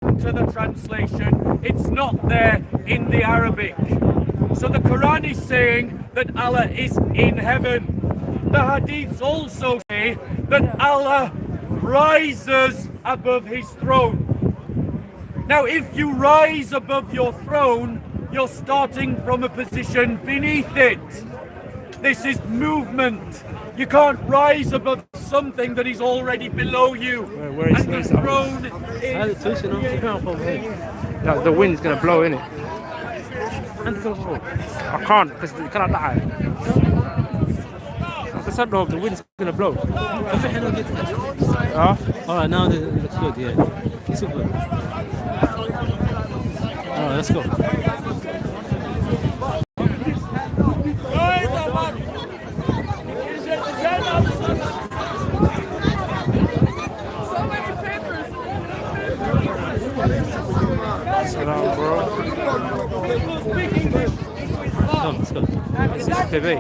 to the translation, it's not there in the Arabic. So the Quran is saying that Allah is in heaven. The hadiths also say that Allah rises above his throne. Now, if you rise above your throne, you're starting from a position beneath it. This is movement. You can't rise above something that is already below you. Where's the throne is... The wind's going to blow in it. I can't because it cannot die. The wind's going to blow. Alright, now it looks good, yeah. It's good. Alright, let's go. Sit down, bro. Come, let's go. This is Bebe.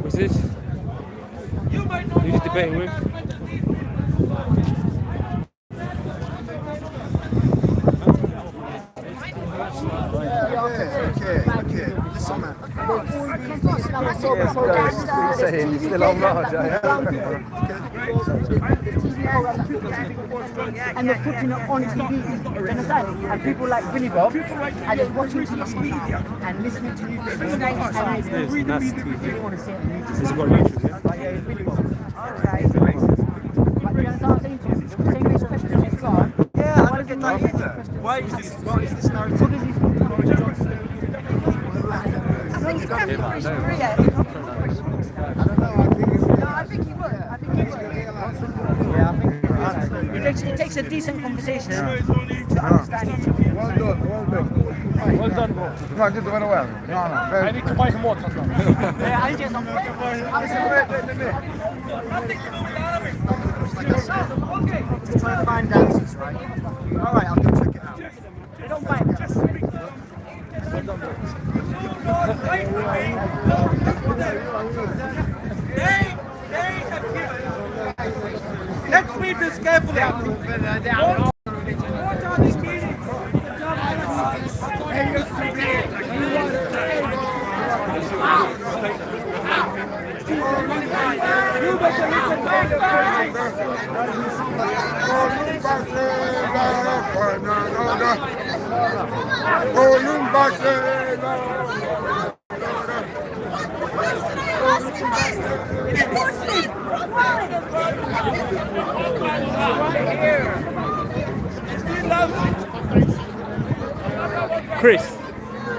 What's this? Who's you debating with? Okay. Listen, man. He's saying he's still on large, and they're putting it on TV. Do you understand? And people like Billy Bob are just watching TV and listening to you. That's TV. This is what YouTube, yeah? Yeah, it's Billy Bob. Okay. But do you understand what I'm saying to you? Same way question is God. Yeah, I don't get that either. Why is this narrative? What is this? It takes a decent conversation to understand each other. Well done, bro. No, I did the well. No. I need to buy some more. Yeah, I just Just try to find answers, right? Alright, I'll go check it out. don't buy it. Let's read this carefully. What are these meanings? Chris,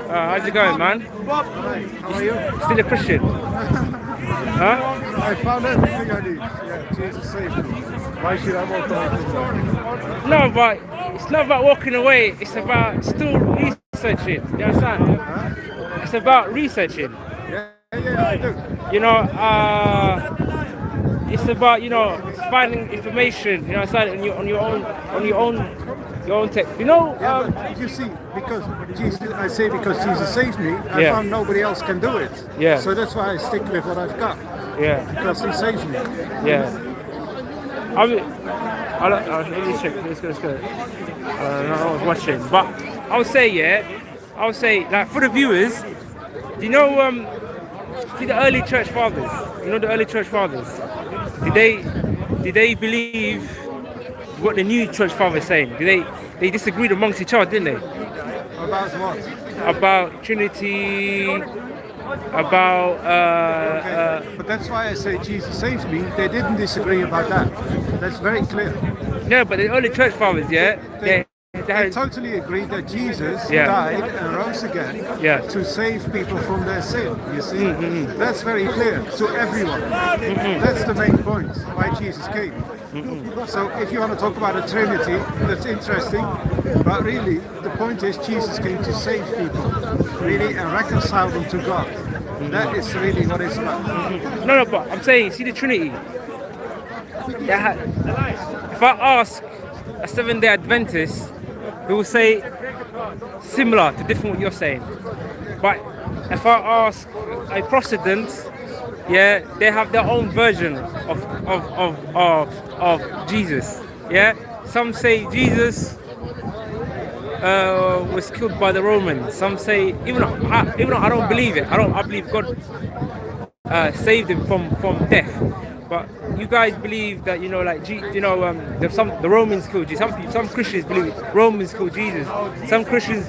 how's it going, man? Bob, how are you? Still a Christian? Huh? I found everything I need. Yeah, Jesus saved me. Why should I walk away from that? No, but it's not about walking away. It's about still researching. You understand? It's about researching. Yeah, I do. You know, it's about finding information. You know, on your own text. You know. But you see, because Jesus saved me, I Yeah. found nobody else can do it. Yeah. So that's why I stick with what I've got. Yeah. Because he saves me. Yeah. Let me check. Let's go. I was watching, but I would say, like for the viewers, do you know, see the early church fathers? You know the early church fathers? Did they believe what the new church fathers saying? They disagreed amongst each other, didn't they? About what? About Trinity, about But that's why I say Jesus saves me. They didn't disagree about that. That's very clear. yeah, but the early church fathers, They had, totally agreed that Jesus Yeah. died and rose again Yeah. to save people from their sin. You see, that's very clear to everyone. That's the main point why Jesus came. So if you want to talk about the Trinity, that's interesting. But really, the point is Jesus came to save people, really, and reconcile them to God. That is really what it's about. No, but I'm saying, see the Trinity. If I ask a Seventh-day Adventist, he will say similar to different what you're saying. But if I ask a Protestant, yeah, they have their own version of Jesus. Yeah, some say Jesus was killed by the Romans. Some say even though I don't believe it. I believe God saved him from death. But you guys believe that the Romans killed Jesus. Some Christians believe Romans killed Jesus. Some Christians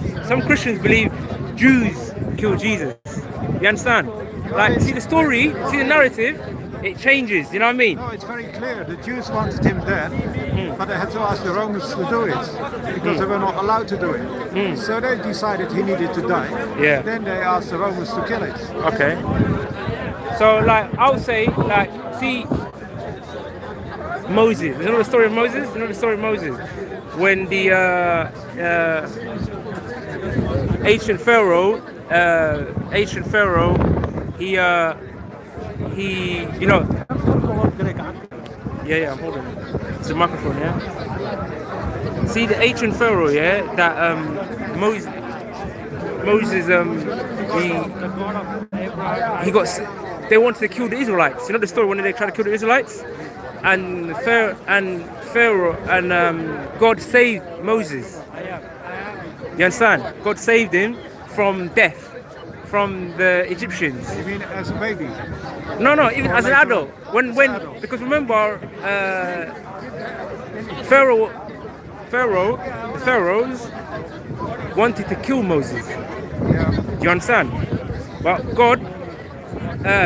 believe Jews killed Jesus. You understand? Like, see the story, see the narrative, it changes. You know what I mean? No, it's very clear. The Jews wanted him dead, but they had to ask the Romans to do it because they were not allowed to do it. So they decided he needed to die. Yeah. Then they asked the Romans to kill him. Okay. So, like, I would say, like, see, Moses. You know the story of Moses? You know the story of Moses? When the ancient Pharaoh, he, you know. Yeah, I'm holding it. It's the microphone, yeah? See, the ancient Pharaoh, yeah, that Moses, he got. They wanted to kill the Israelites. You know the story when they tried to kill the Israelites, and Pharaoh and God saved Moses. You understand? God saved him from death, from the Egyptians. You mean as a baby? No, even as an adult. When because remember, the pharaohs wanted to kill Moses. Do you understand? But God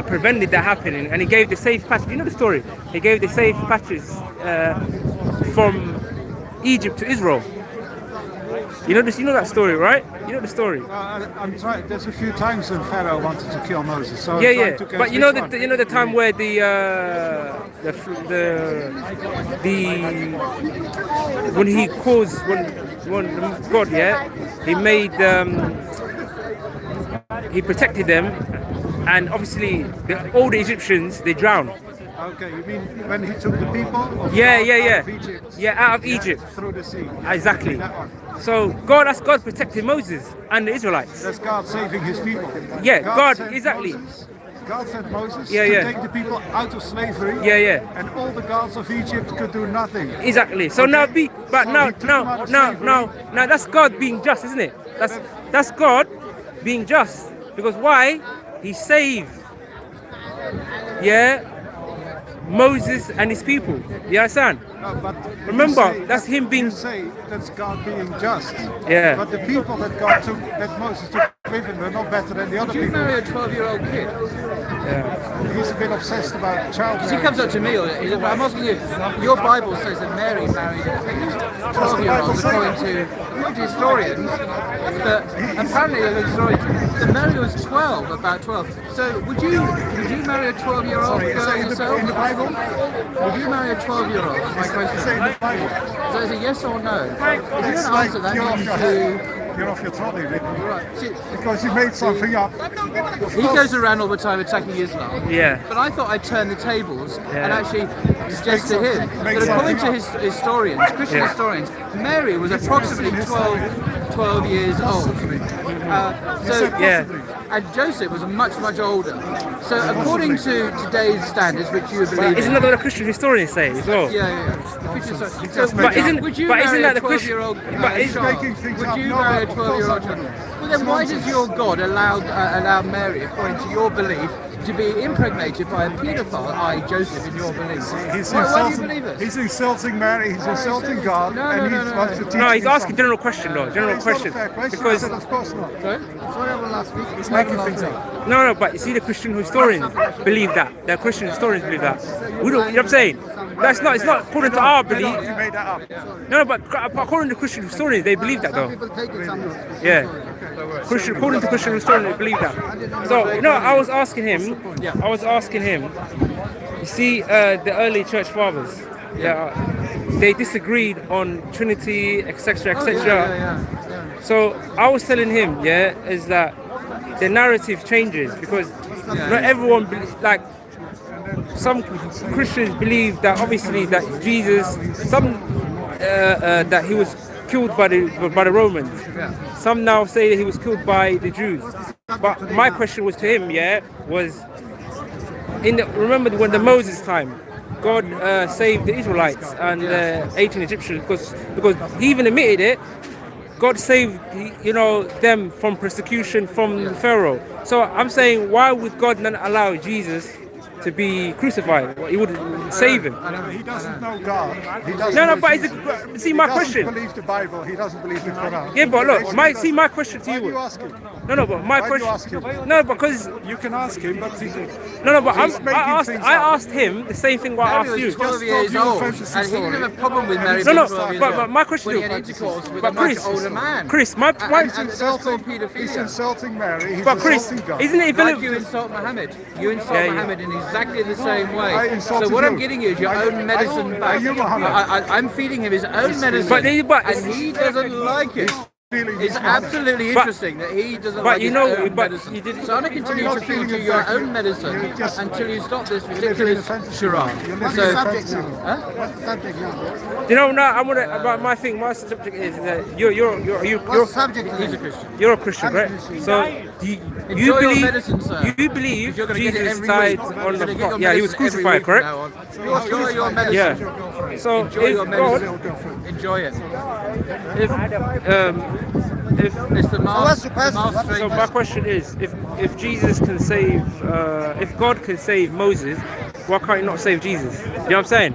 prevented that happening, and he gave the safe passage. You know the story? He gave the safe passage from Egypt to Israel. You know this. You know that story, right? You know the story. I'm trying. There's a few times when Pharaoh wanted to kill Moses. So Yeah, I'm trying yeah. to guess But you know which the time where when he caused when God, yeah, he made he protected them, and obviously all the Egyptians, they drowned. Okay, you mean when he took the people of Yeah, God yeah, yeah. out of Egypt? Yeah, out of Egypt. Through the sea. Exactly. That one. So that's God protecting Moses and the Israelites. That's God saving his people. Yeah, God, sent exactly. Moses. God sent Moses Yeah, to yeah. take the people out of slavery. Yeah, yeah. And all the gods of Egypt could do nothing. Exactly. So now So he took them out of slavery. now that's God being just, isn't it? That's God being just. Because why? He saved, yeah, Moses and his people. You understand? No, but Remember, you say that's him being. You say that's God being just. Yeah. But the people that Moses took with him were not better than the other people. Marry a 12-year-old kid. He's a bit obsessed about child He marriage. comes up to me, I'm asking you, your Bible says that Mary married 12-year-olds according to historians, but apparently the historians, that Mary was 12, about 12. So would you marry a 12-year-old girl yourself? In the Bible? Would you marry a 12-year-old? That's my question. Say in the Bible. So is it yes or no? If you It's don't like answer that, you're off means your you're off your trolley, really. right. See, Because you made something up. he goes around all the time attacking Islam. Yeah. But I thought I'd turn the tables and Yeah. actually suggest to him Make that according to something historians, Christian Yeah. historians, Mary was approximately 12 years old. Yeah. And Joseph was much, much older. So according to today's standards, which you believe Isn't in, that what the Christian historians say as well? yeah. So But isn't would you but marry isn't that a the Christian? 12-year-old But is child? making things Would up. you No, marry a of course 12-year-old I child? wouldn't. Well, then why does your God allow Mary, according to your belief, to be impregnated by a paedophile, i.e. Joseph, in your belief? Why do you believe it? He's insulting Mary, he's insulting God, No, and no, he no, wants to teach No, he's me asking something. general question though. General It's not a question. fair question. Because I said, of course not. Sorry? Sorry, I will last week. He's making things up. no, but you see, the Christian historians believe that. The Christian historians believe that. We don't. You know what I'm saying? It's not according to our belief. You made that up. No, but according to Christian historians, they believe that though. Yeah. According to Christian historians, they believe that. So, I was asking him. You see, the early church fathers. Yeah. They disagreed on Trinity, etc., etc. So I was telling him, is that the narrative changes because not everyone like. Some Christians believe that obviously that Jesus, that he was killed by the Romans. Some now say that he was killed by the Jews. subject to But the my now. question was to him, yeah, was remember when the Moses time, God saved the Israelites and the 18 Egyptians because he even admitted it. God saved them from persecution from Pharaoh. So I'm saying, why would God not allow Jesus to be crucified? He would save him. He doesn't know God. He doesn't No, know but Jesus. see my He question. doesn't believe the Bible. He doesn't believe the Quran. Yeah, but look, Basically, my question to why you. do you ask him? No, but my Why do you ask question. him? No, because You can ask him, but but he's making things I up. asked him the same thing what I Mary asked you. was 12 Just years told you a old, fantasy and he didn't story. have a problem with Mary No, being no, 12 years but old my question when he is- had intercourse with but a much Chris- older man. Chris, my And point. that's also He's paedophilia. insulting Mary. He's But Chris, insulting God. isn't it Like you irrelevant? insult Muhammad. You insult Yeah, yeah. Muhammad in exactly the same I way. insulted So what I'm you. getting you is your own medicine back. you Muhammad? I'm feeding him his own medicine, but- and he doesn't like it. Feeling It's his Muhammad. absolutely But- interesting that he doesn't but like you his know, own but medicine. you didn't- So I'm going to continue You're to not feed you feeling your exactly- own medicine you're just- until you stop this You're living in a ridiculous fantasy charade. world. You're living So, in a subject fantasy now? world. huh? What's the subject now? You know, now I'm gonna. About my thing, my subject is that What's the subject He's a now? Christian. you're a Christian, right? So you Enjoy your believe medicine, sir. you believe You're going to get it Jesus every died week. on You're the gonna get cross. your Yeah, he was medicine every crucified, week from correct? now on. Enjoy your medicine. Yeah. So Enjoy if your God, medicine. Enjoy it. if It's the what's the master. question? so, my question is, if Jesus can save, if God can save Moses, why can't he not save Jesus? You know what I'm saying?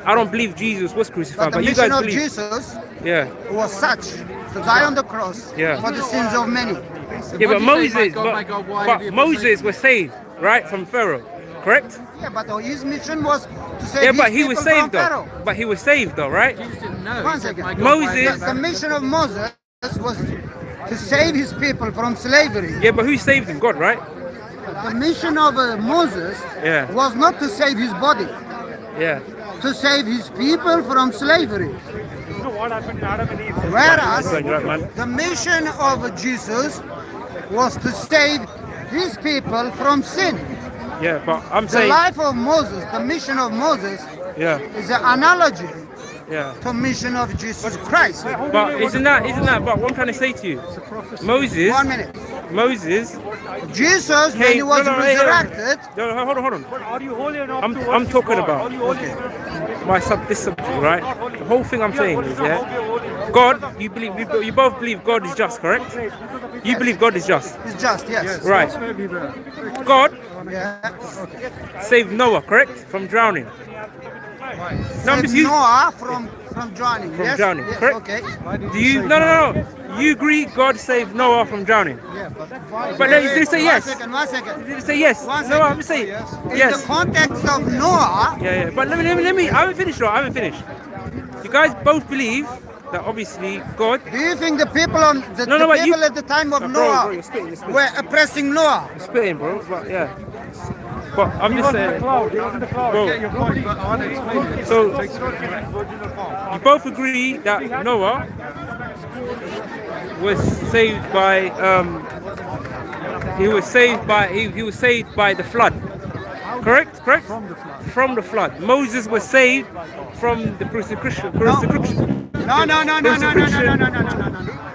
I don't believe Jesus was crucified, But the but you mission guys of believe. Jesus Yeah. was such to die on the cross Yeah. for the sins of many. Yeah, What but do you say, Moses, my God, why have you but forsaken Moses me? was saved, right, from Pharaoh, correct? Yeah, but his mission was to save Yeah, his but he people was from saved though. Pharaoh. But he was saved though, right? Jesus didn't know. One He said, second. "My God, why have you Moses- The mission of Moses was to save his people from slavery. Yeah, but who saved him? God, right? The mission of Moses Yeah. was not to save his body, Yeah. to save his people from slavery. Whereas You're right, man. the mission of Jesus was to save his people from sin. Yeah, but I'm The saying, life of Moses, the mission of Moses, yeah, is an analogy yeah. to mission of Jesus Christ. But isn't that? But what I'm trying to say to you, Moses, 1 minute. Moses. Jesus, when he was resurrected, No, hold on. I'm talking about this subject, right? The whole thing I'm saying is, yeah, God. You both believe God is just, correct? You believe God is just, it's just, yes. right? God Yeah. saved Noah, correct, from drowning. No, I'm Saved just you. Noah from drowning. From yes? drowning, yes, correct? Okay. Do you? No. You agree God saved Noah from drowning? But then you didn't say yes. One second. You didn't say yes. One No, second. I'm saying In yes. the context of Noah, Yeah. But let me. I haven't finished though. I haven't finished. You guys both believe that obviously God. do you think the people on the, No, the but you- people at the time of Bro, Noah you're spitting. were oppressing Noah? Spitting, bro. But yeah. But I'm just saying. Bro, so you both agree that Noah was saved by he was saved by the flood. Correct? From the flood. Moses was saved from the persecution.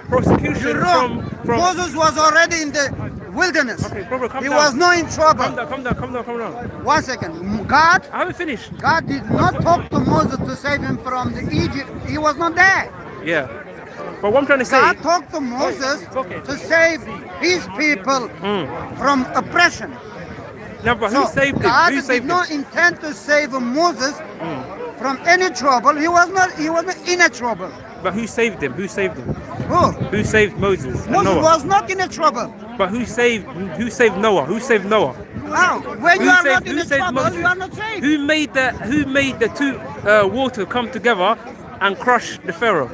Prosecution You're wrong. from Moses was already in the wilderness. Okay, brother, calm He down. was not in trouble. Calm down. 1 second. God I haven't finished. did not talk to Moses to save him from the Egypt. He was not there. Yeah. But what I'm trying to say, God talked to Moses to save his people from oppression. no, but So who saved him? God Who did saved him? not intend to save Moses from any trouble. He was not in a trouble. But who saved him? Who saved him? Who? Who saved Moses and Moses Noah? was not in a trouble. But who saved Noah? Who saved Noah? Now, when you are not in who a saved trouble, Moses? you are not saved. Who made the two water come together and crush the Pharaoh?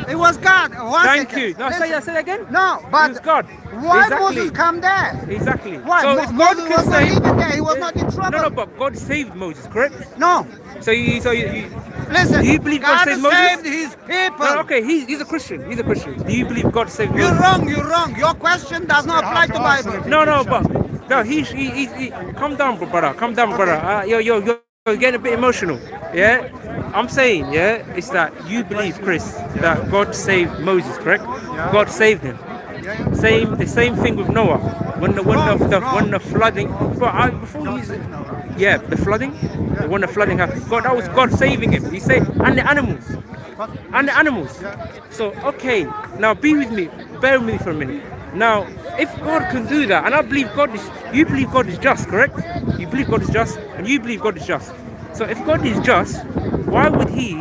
It was God. Thank you. No, say that again. No, It but was God. why Exactly. Moses come there? Exactly. Why? So if God Moses can was not save, even there. He was not in trouble. no, but God saved Moses, correct? No. So you Listen, Do you believe God saved Moses? saved his people. no, okay, he's a Christian. He's a Christian. Do you believe God saved You're Moses? wrong, you're wrong. Your question does not apply to Bible. No, but no, he calm down, brother. Calm down, brother. You're getting a bit emotional. Yeah, I'm saying, yeah, it's that you believe, Chris, that God saved Moses, correct? God saved him. The same thing with Noah. When the flooding. But before he's the flooding. When the flooding happened, that was God saving him. He said, and the animals. And the animals. So okay, now bear with me for a minute. Now, if God can do that, and I believe you believe God is just, correct? You believe God is just, and you believe God is just. So if God is just, why would He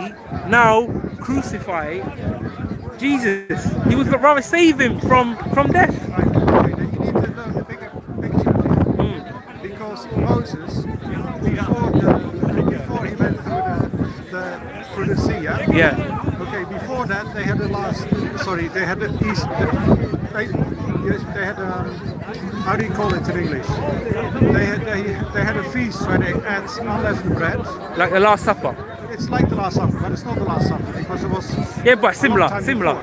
now crucify Jesus? He would rather save him from death. Right. Okay, then you need to learn the bigger picture. Because Moses, before he went through the sea, Yeah. Okay, before that they had the east. They had how do you call it in English? They had a feast where they ate unleavened bread. Like the Last Supper. It's like the Last Supper, but it's not the Last Supper because it was. Yeah, but similar. Similar.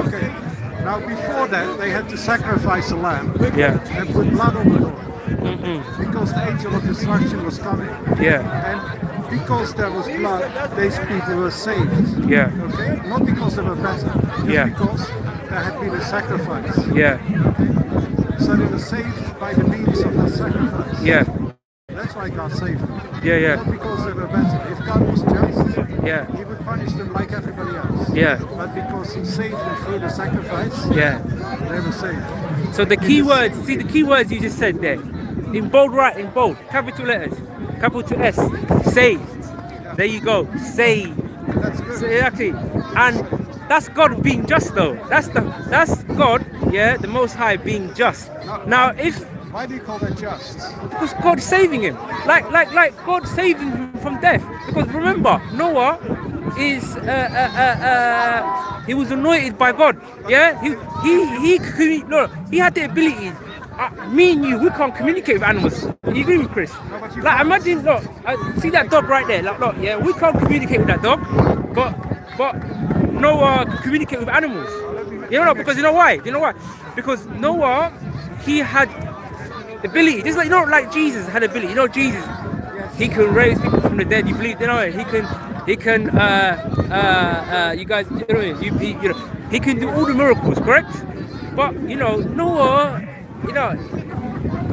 Okay. Now before that they had to sacrifice a lamb. Yeah. And put blood on the door. Because the angel of destruction was coming. Yeah. And because there was blood, these people were saved. Yeah. Okay? Not because they were better, just because there had been a sacrifice. Yeah. Okay? So they were saved by the means of that sacrifice. Yeah. That's why God saved them. Yeah. Not because they were better. If God was just, Yeah. He would punish them like everybody else. Yeah. But because He saved them through the sacrifice, Yeah. they were saved. So the key words you just said there, in bold, capital letters, capital S, saved. There you go, saved. That's good. So exactly, and that's God being just though. That's God, the Most High being just. Now if Why do you call that just? because God saving him, like God saving him from death. Because remember, Noah is he was anointed by God. Yeah, he had the ability. Me and you, we can't communicate with animals. You agree with Chris? Like imagine, look, see that dog right there. Look, yeah, we can't communicate with that dog, but Noah can communicate with animals. You know, because you know why? Because Noah, he had ability, just like Jesus had ability. You know, Jesus, he can raise people from the dead. You believe? You know, he can. You guys, he can do all the miracles, correct? But Noah. Look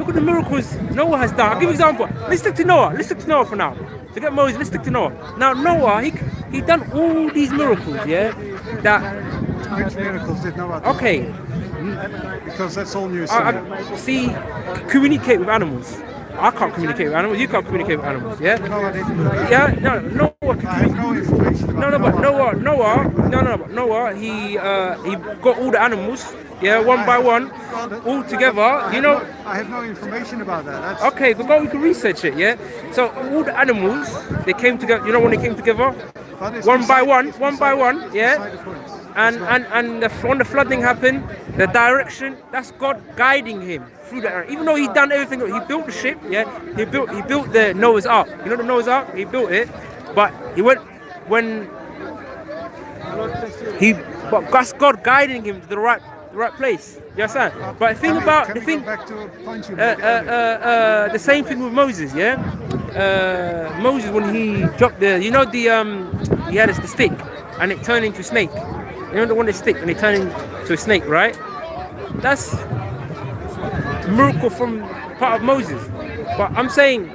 at the miracles Noah has done. I'll give you an example. Let's stick to Noah for now. Forget Moses, let's stick to Noah. Now Noah, he done all these miracles, Which miracles did Noah do? Okay. Because that's all new. See, communicate with animals. I can't communicate with animals. You can't communicate with animals. Yeah. Noah didn't do that. Yeah. No. Noah can I have no information about Noah. He got all the animals. Yeah, one by one, all together. I have no information about that. That's Okay, we can research it. Yeah. So all the animals, they came together. You know when they came together, one by one. Yeah. And when the flooding happened, the direction, that's God guiding him through the area. Even though he done everything, he built the ship, he built the Noah's Ark. You know the Noah's Ark? He built it, but but that's God guiding him to the right place. You understand? But the thing back to a point you made the same thing with Moses, Moses, when he dropped he had the stick and it turned into a snake. You know the one, the stick, and it turned into a snake, right? That's a miracle from part of Moses. But I'm saying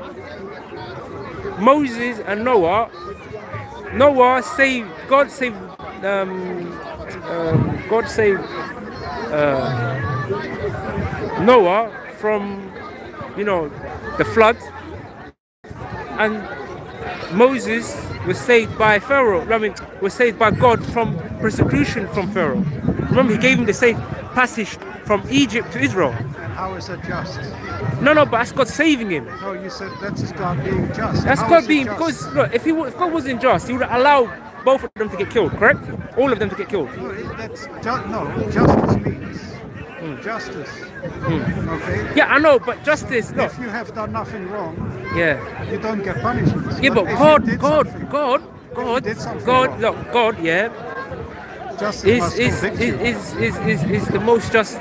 Moses and Noah saved, God saved Noah from the flood, and Moses was saved by Pharaoh. Was saved by God from persecution from Pharaoh. Remember, he gave him the safe passage from Egypt to Israel. And how is that just? No, but that's God saving him. No, you said that's just God being just. That's How God is it being, just? because look, if God wasn't just, he would allow both of them to get killed, correct? All of them to get killed. No, justice means justice. Okay? Yeah, I know, but justice, look. If you have done nothing wrong, Yeah. you don't get punishment. Yeah, but if God, you did something- wrong, God, justice must convict you. is the most just,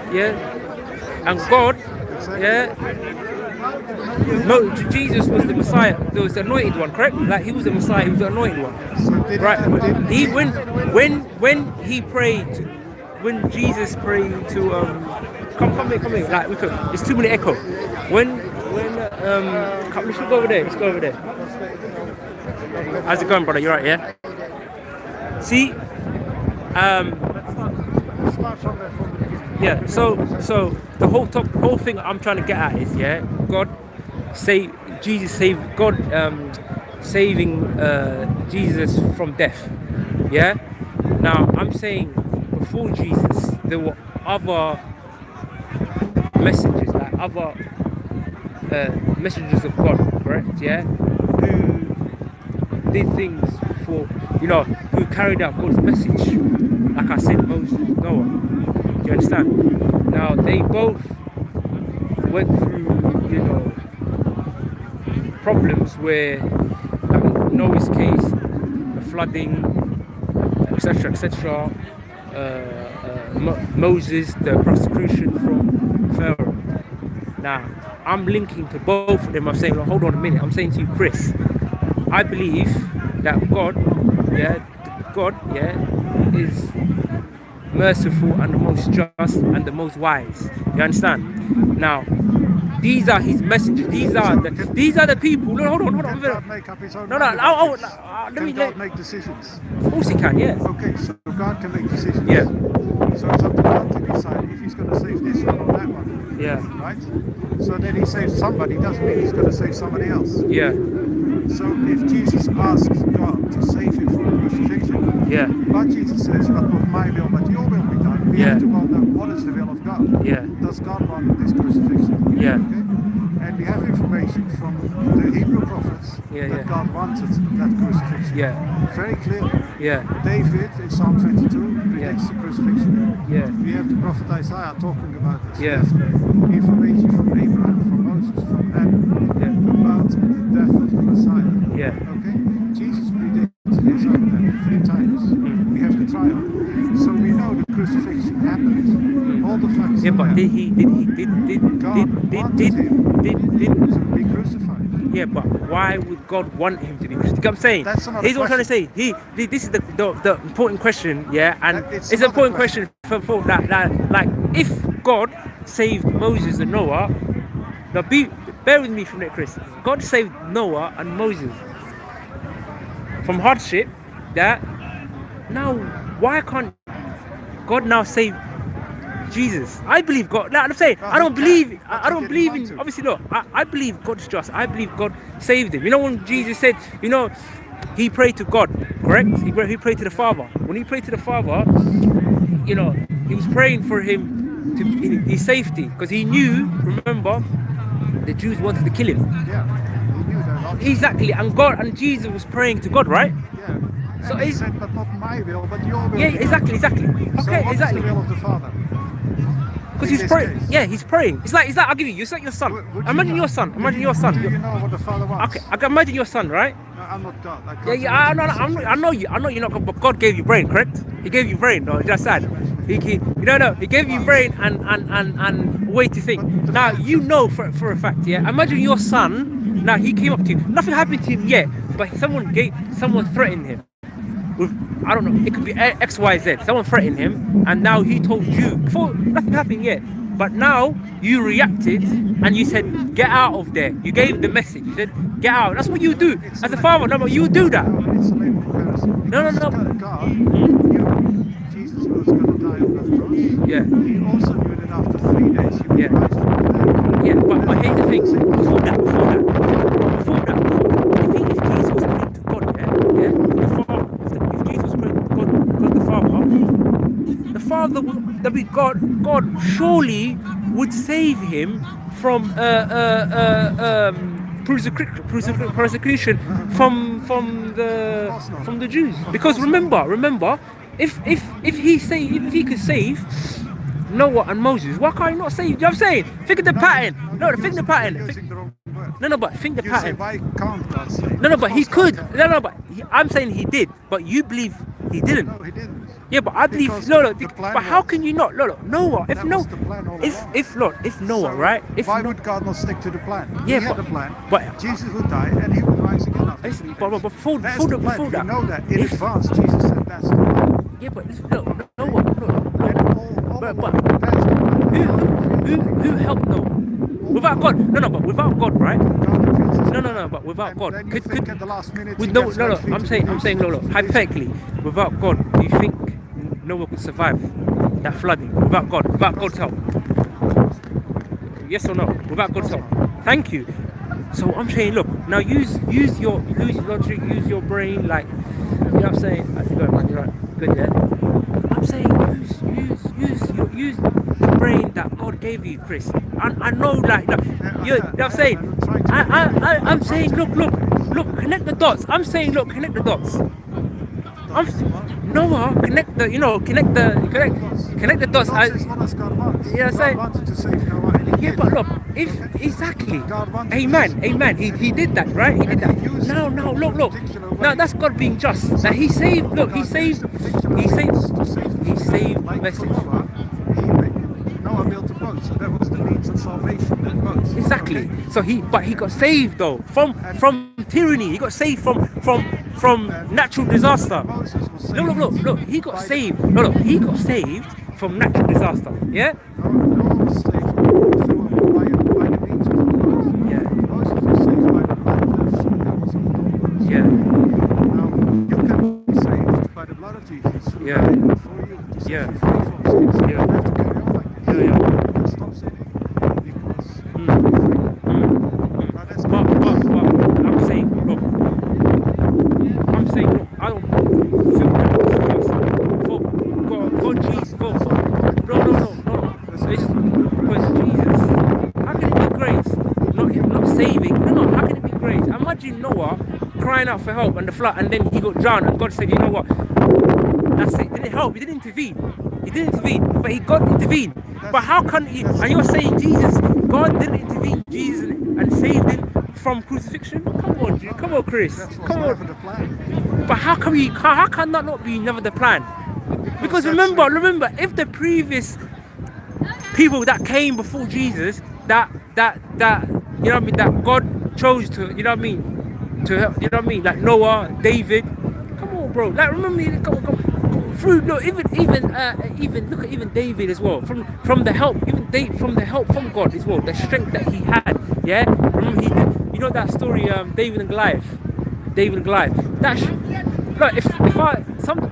and God, no, Jesus was the Messiah. There was the anointed one, correct? Like he was the Messiah, he was the anointed one. So did Right. did He when he prayed, when Jesus prayed to come here, like we could. It's too many echo. When come, let's go over there. Let's go over there. How's it going, brother? You right? Yeah. See, yeah. So the whole thing I'm trying to get at is, yeah, God save Jesus, save God, saving Jesus from death. Yeah. Now I'm saying before Jesus there were other messengers, like other messengers of God, correct? Yeah, who did things for, who carried out God's message. Like I said, Moses, Noah. Do you understand? Now they both went through, problems where, like in Noah's case, the flooding, etc., etc. Moses, the persecution from Pharaoh. Now, I'm linking to both of them. I'm saying, hold on a minute. I'm saying to you, Chris, I believe that God, is merciful and the most just and the most wise. You understand? Now, these are his messengers. These are the people. No, hold on. Can God make up his own No, mind no. about this? Let Can me. God make decisions? Of course he can. Yeah. Okay, so God can make decisions. Yeah. So it's up to God to decide if he's going to save this one or that one. Yeah. Right? So then he saves somebody, doesn't mean he's going to save somebody else. Yeah. So if Jesus asks God to save him from crucifixion, Yeah. but Jesus says, but not my will, but your will be done, we Yeah. have to wonder, what is the will of God? Yeah. Does God want this crucifixion? Yeah. Okay? And we have information from the Hebrew prophets that God wanted that crucifixion. Yeah. Very clearly. Yeah. David in Psalm 22 predicts the crucifixion. Yeah. We have the prophet Isaiah talking about this. Yeah. We have information from Abraham, from Moses, from Adam about the death of the Messiah. Yeah. Okay? Jesus predicted his own death 3 times. We have the trial. So we know the crucifixion happened. All the facts Yeah, are but there. did to be crucified. Yeah, but why would God want him to be crucified? You know what I'm saying? That's another Here's what I'm trying to say. This is the important question, yeah, and It's it's an another important question for that. Like, if God saved Moses and Noah, now bear with me from that, Chris. God saved Noah and Moses from hardship. That now, why can't God now save Jesus? I believe God. Like I'm saying, I don't believe in. Obviously, no. I believe God's just. I believe God saved him. You know when Jesus said, he prayed to God, correct? He prayed to the Father. When he prayed to the Father, he was praying for him to his safety because he knew. Remember, the Jews wanted to kill him. Yeah, he knew that. Exactly, and God and Jesus was praying to God, right? Yeah. So And he said, but not my will, but your will. Yeah, be done." exactly. So Okay, what exactly. is the will of the Father? Because in he's this praying. case? Yeah, he's praying. It's like I'll give you. It's like your son. Would you Imagine know- your son. do Imagine you- your son. Do you know what the Father wants? Okay, I can imagine your son, right? No, I'm not God. I can't Yeah. say I what know. I know you. I know you're not God, but God gave you brain, correct? He gave you brain. No, just sad. He gave you brain and way to think. Now you know for a fact. Yeah. Imagine your son. Now he came up to you. Nothing happened to him yet, but someone threatened him. With, I don't know, it could be X, Y, Z. Someone threatened him, and now he told you before nothing happened yet. But now you reacted and you said, "Get out of there." You gave the message. You said, "Get out." That's what you do as a father. No, but you do that. No, it's a lame comparison. No. Because God knew Jesus was going to die on that cross. Yeah. He also knew that after 3 days he would Yeah. rise from the dead. Yeah, but here's the thing. Before that, if Jesus was praying to God, if Jesus was praying to God the Father, God surely would save him from persecution from the Jews. Because remember, if he could save Noah and Moses, why can't he not save? You know what I'm saying? Think of the pattern. Think the pattern. You're using the wrong word. No, but think the You say, pattern. why can't God save? No, but he Of course could. God can. I'm saying he did, but you believe he didn't. No, he didn't. Yeah, but I believe Because the plan But how was- can you not? Noah. If That no, was the plan all along. if Noah, So right? If why no- would God not stick to the plan? Yeah, he had but- a plan. but- Jesus would die and he would rise again after It's- 3 days. but before That's that, the plan. before that, We know that in if- advance. Jesus said that's the plan. yeah, but Noah. And but That's the plan. who helped though? Without God, no, but without God, right? God reveals his No, but without And God, then you think at the last minute he no, gets no, right feet I'm to saying, the no, hypothetically, without God, do you think Noah could survive that flooding? Without God's help? Yes or no? Without God's help? Thank you. So I'm saying, look, now use your logic, use your brain, like, you know what I'm saying? I think man, you're right. Good, yeah. I'm saying use the brain that God gave you, Chris. I know, like, you know what I'm saying? I'm saying, look, connect the dots. I'm saying, look, connect the dots. Noah, connect the dots. God says, what does God want? Yeah, God say, wanted to save Noah and he yeah, did. but look, if exactly, God wanted amen. He did that, right? He did that. Now, look. Now that's God being just. That He saved. Look, He saved. He saved like message. Noah built a boat, so that was the means of salvation. That boat. Exactly. Okay? So he got saved though from tyranny. He got saved from natural disaster. Moses was saved. Look. He got saved. Look. He got saved from natural disaster. Yeah. Noah was saved by the means of the boat. Yeah. Moses was saved by the blood of the sheep that was on the doorpost. Yeah. Now, you can be saved by the blood of Jesus. Who Yeah. died for you to set Yeah. you free from sins. You Yeah. don't have to carry on like this. Yeah. You can stop sinning because you're free. Now, that's But I'm saying, look, I don't feel that it's for Jesus, no. It's because Jesus, how can it be grace? Not saving. No, how can it be grace? Imagine Noah crying out for help and the flood, and then he got drowned, and God said, you know what? That's it. Didn't help. He didn't intervene. But God intervened. But how can he? And you're saying Jesus, God didn't intervene, Jesus, and saved him from crucifixion? Come on, Chris. That was Come never on. the plan. But how can that not be never the plan? Because remember, if the previous people that came before Jesus, that you know what I mean, that God chose to, you know what I mean, to help, you know what I mean, like Noah, David. Come on, bro. Like remember, come on. Through even look at even David as well. From the help, from the help from God as well. The strength that he had. Yeah. Remember he did. You know that story, David and Goliath.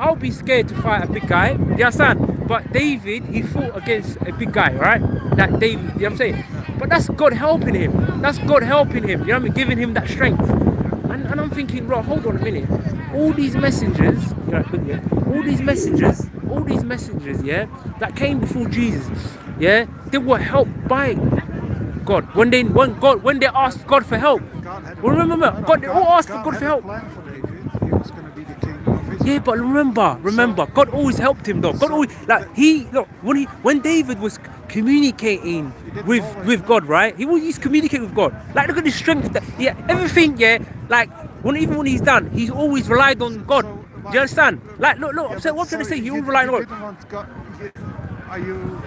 I'll be scared to fight a big guy. Do you understand? But David, he fought against a big guy, right? That David, you know what I'm saying? But that's God helping him. You know what I mean? Giving him that strength. And I'm thinking, bro, hold on a minute. All these messengers, all these messengers, yeah, that came before Jesus, yeah, they were helped by God. When they asked God for help. Remember, they all asked for God for help. Plan for David. He was going to be the king of Israel. Yeah, but remember, God always helped him though. God always, like when David was communicating with God, right? He always communicating with God. Like look at the strength that, yeah, everything, yeah. Like even when he's done, he's always relied on God. Do you understand? Like look, I'm saying, what I'm trying to say, he always relied on God. Are you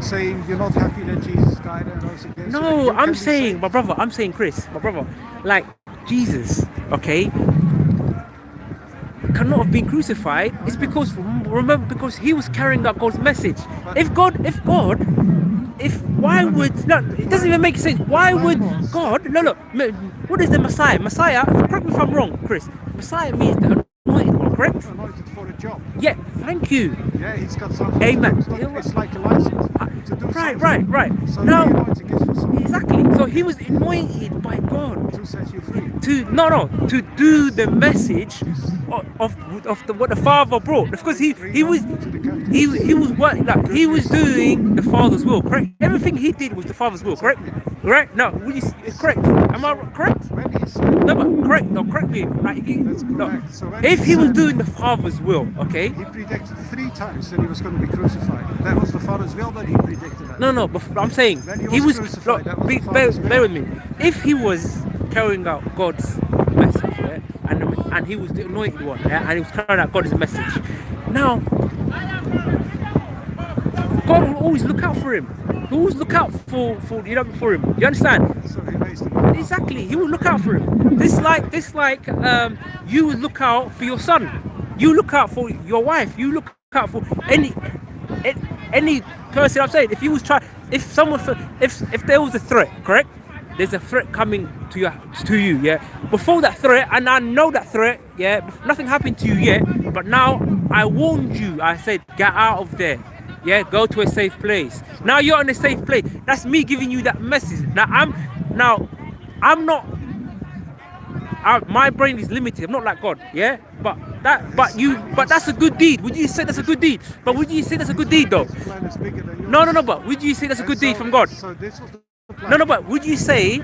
saying you're not happy that Jesus died and rose again? No, I'm saying, Chris, my brother, like Jesus, okay, cannot have been crucified. It's because because he was carrying out God's message. Why would no? It doesn't even make sense. Why would God? No. What is the Messiah? Messiah. Correct me if I'm wrong, Chris. Messiah means the anointed one, correct? Anointed for the job. Yeah. Thank you. Yeah, he's got something. Amen. It's like a license to do Right. something. So Now, the anointing is for something. exactly. So he was anointed by God To set you free. to do the message of what the Father brought, because he was working, like he was doing the Father's will, correct? Everything he did was the Father's will, correct? Right? No, correct. Am I correct? When he said, No, but correct. No, correct me. Like, That's no. correct. So when If he he was said- doing the Father's will, okay? he predicted 3 times that he was going to be crucified. That was the Father's will that he predicted that. No, but I'm saying When he was. crucified, that was the Bear Father's bear will. with me. If he was carrying out God's message, yeah, and he was the anointed one, yeah, and he was carrying out God's message. Now, God will always look out for him. He will always look out for for him. You understand? So he raised him up. Exactly. He will look out for him. This like you will look out for your son. You look out for your wife. You look out for any person, I'm saying, if you was trying, if someone, if there was a threat, correct? There's a threat coming to you, yeah. Before that threat, and I know that threat, yeah. Nothing happened to you yet, but now I warned you. I said, get out of there, yeah. Go to a safe place. Now you're in a safe place. That's me giving you that message. I'm not. My brain is limited. I'm not like God, yeah. But that's a good deed. Would you say that's a good deed? But would you say that's a good deed though? The plan is bigger than yours. No. But would you say that's a good deed from God? So this was the plan. No. But would you say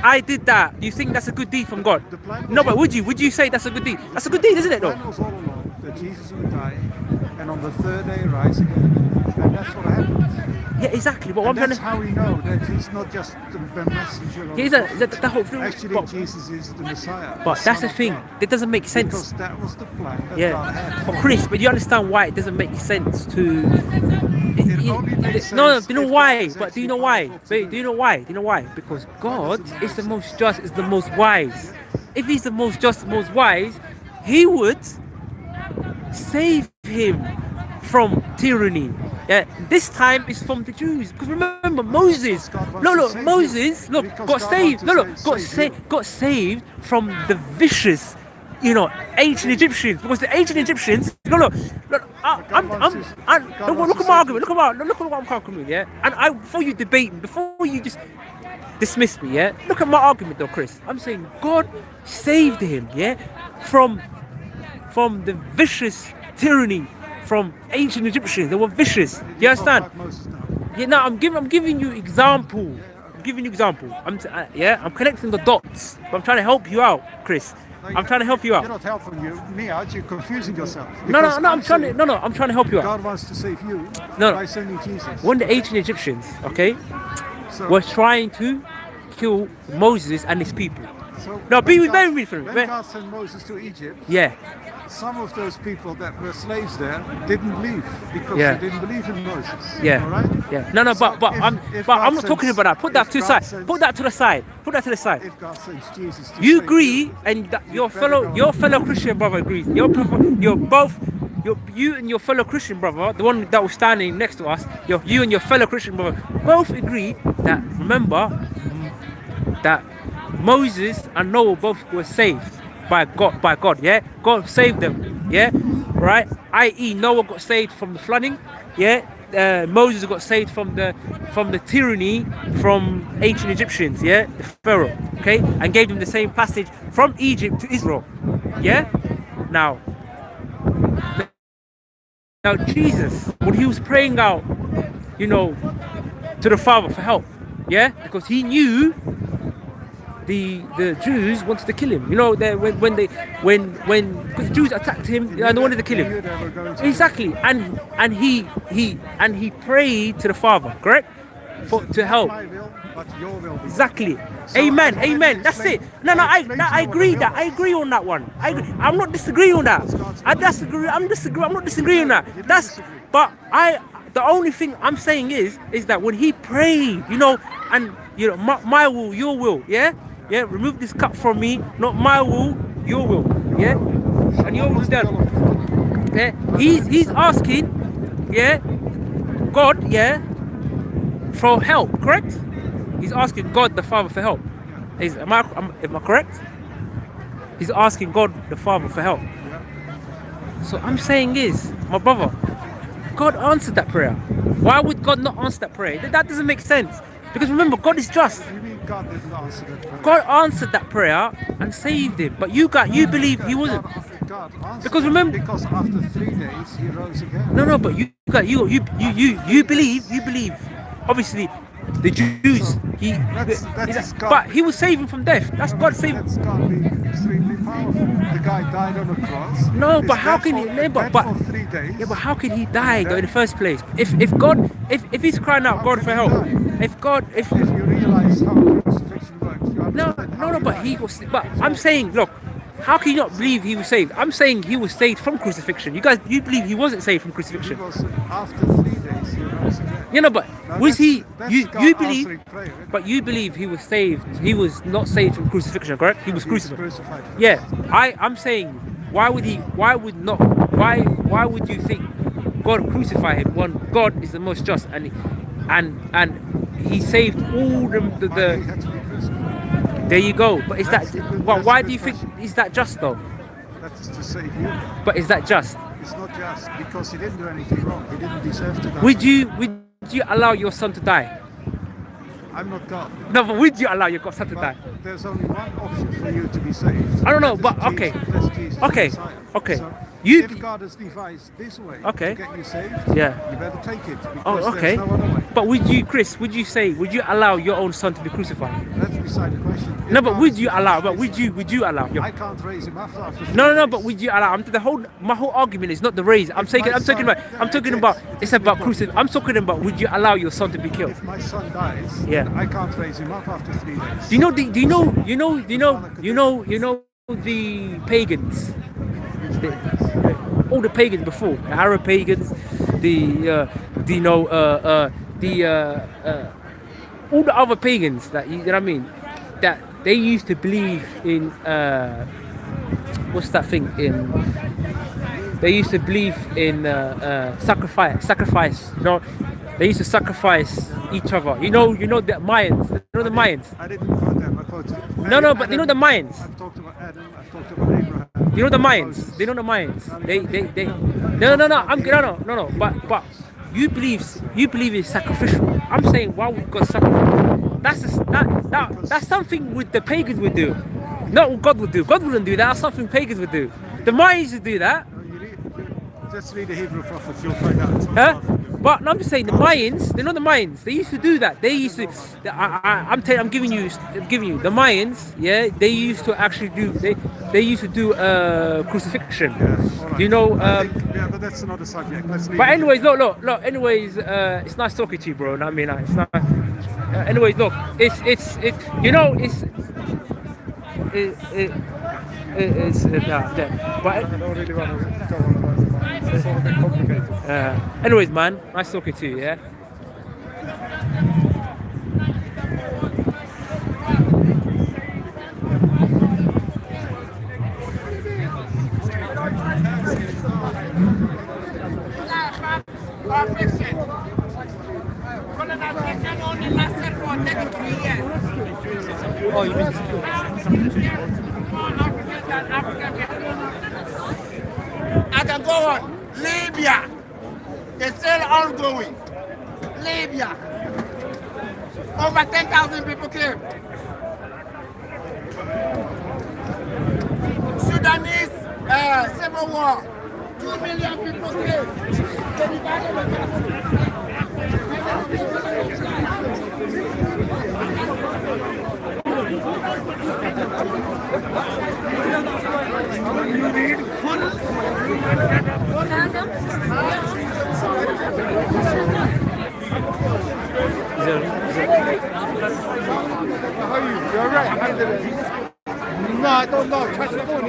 I did that? Do you think that's a good deed from God? The plan was- No. But would you say that's a good deed? That's a good deed, isn't it The though? plan was all along that Jesus would die and on the third day rise again. And that's what happened. Yeah, exactly. But what And I'm that's trying to. how we know that he's not just the messenger of Yeah, the whole thing. Actually, But Jesus is the Messiah. that's Son the of thing. God. It doesn't make sense. Because that was the plan that God Yeah, had. but Chris, but you understand why it doesn't make sense to. It only makes No, sense do you know if why? God is But do you actually know why? powerful to But do you know why? Do you know why? Because God is the most just, is the most wise. If He's the most just, most wise, He would save him from tyranny. Yeah, this time it's from the Jews. Because remember, Moses. Moses. Look, got saved. Got saved from the vicious, ancient Egyptians. Because the ancient Egyptians. Look. Look at my argument. Look at what I'm arguing. Yeah, and before you debate, before you just dismiss me. Yeah, look at my argument, though, Chris. I'm saying God saved him. Yeah, from the vicious tyranny from ancient Egyptians. They were vicious. You understand? Yeah, no, I'm giving you example. I'm giving you example. I'm connecting the dots. But I'm trying to help you out, Chris. I'm trying to help you out. You're not helping me out. You're confusing yourself. No. I'm trying to help you out. God wants to save you No. by sending Jesus. When the ancient Egyptians, okay, So, were trying to kill Moses and his people. so No, be when with me for a When minute. God sent Moses to Egypt, Yeah. some of those people that were slaves there didn't leave because Yeah. they didn't believe in Moses. Yeah. All right? Yeah. No, So but if I'm God not talking sends- about that. Put that if to the God side. sends- Put that to the side. Put that to the side. If God sends Jesus to You save agree, and that your fellow Christian brother agrees. You and your fellow Christian brother, the one that was standing next to us, you and your fellow Christian brother both agree that, remember, that Moses and Noah both were saved by God, yeah? God saved them, yeah? Right? i.e. Noah got saved from the flooding, yeah? Moses got saved from the tyranny from ancient Egyptians, yeah? The Pharaoh, okay? And gave them the same passage from Egypt to Israel, yeah? Now Jesus, when he was praying out, to the Father for help, yeah? Because he knew the Jews wanted to kill him. Because the Jews attacked him and they wanted to kill They knew him. they were going to- Exactly. And he prayed to the Father, correct? To help. My will, but your will be Exactly. So Amen. I've already Amen. That's it. explained- No, I I explained to you agree what that. the I will agree on that one. I'm not disagreeing on that. I'm not disagreeing on that. You did That's. disagree. But the only thing I'm saying is that when he prayed, and my will, your will, yeah, remove this cup from me, not my will, your will, yeah, and your will is done. Yeah, he's asking, yeah, God, yeah, for help, correct? He's asking God the Father for help. Am I correct? He's asking God the Father for help. So I'm saying is, my brother, God answered that prayer. Why would God not answer that prayer? That doesn't make sense. Because remember, God is just. You mean God didn't answer that prayer? God answered that prayer and saved him. But you believe he wasn't. God answered Because it remember- because after 3 days he rose again. No, but you believe. Obviously, the Jews. That's God. But he was saving from death. That's God saving. That's God being extremely powerful. The guy died on a cross. No, He's but how dead can for- he? dead But for 3 days. yeah, but how can he die though in the first place? If he's crying out How God can for he help, die? if If you realize how crucifixion works, you no, understand how he but died. he was. But I'm saying, look, how can you not believe he was saved? I'm saying he was saved from crucifixion. You believe he wasn't saved from crucifixion? Because after 3 days he rose again. But Now was he? that's You God believe? answering prayer. But you believe he was saved? He was not saved from crucifixion, correct? He was He was crucified. crucified first. Yeah, I'm saying, why would you think God crucify him when God is the most just and he saved all Why he the had to be crucified. there you go. But is That's that a good- well, that's a why good do you think question. is that just though? That's to save you. But is that just? It's not just because he didn't do anything wrong. He didn't deserve to die. Would you allow your son to die? I'm not God. No, but would you allow your son to die? But there's only one option for you to be saved. I don't know, That is but okay. Jesus. That's Jesus, the Okay, Messiah. okay. So You- if God has devised this way Okay. to get you saved, Yeah. you better take it because Oh, okay. there's no other way. But would you allow your own son to be crucified? That's beside the question. If No, but God would has you devised allow? But this would you allow? way, I can't raise him after No, 3 but days. would you allow? My whole argument is not the raise. I'm talking about. It's about crucifixion. I'm talking about. Would you allow your son to be killed? If my son dies, Yeah. then I can't raise him up after 3 days. Do you know the pagans? All the pagans before, the Arab pagans, all the other pagans that you know what I mean, that they used to believe in what's that thing in? They used to believe in sacrifice. You know, they used to sacrifice each other. You know the Mayans. You know the Mayans. I didn't quote them. I quoted. No, but you know the Mayans. I've talked about Adam. I've talked about Abraham. You know the Mayans. They know the Mayans. They. No. But you believe it's sacrificial. I'm saying why would God sacrifice? That's something with the pagans would do. Not what God would do. God wouldn't do that. That's something pagans would do. The Mayans would do that. Just read the Hebrew prophets. You'll find out. Huh? But no, I'm just saying the Mayans. They know the Mayans. They used to do that. They used to. I'm giving you the Mayans. Yeah, they used to actually do. They used to do crucifixion. All right. You know. Yeah, but that's another subject. Let's leave But it. anyways, look. Anyways, it's nice talking to you, bro. I mean, it's not. Anyways, look, it's you know it's but I don't really want to go on about it. It's all a bit complicated. anyways, man, nice talking to you. Yeah. Perfection. Colonization only lasted for 33 years. Oh, you mean? I can go on. Libya. It's still ongoing. Libya. Over 10,000 people killed. Sudanese civil war. 2 million people killed. How are you? You all right? No, I don't know. Catch the phone.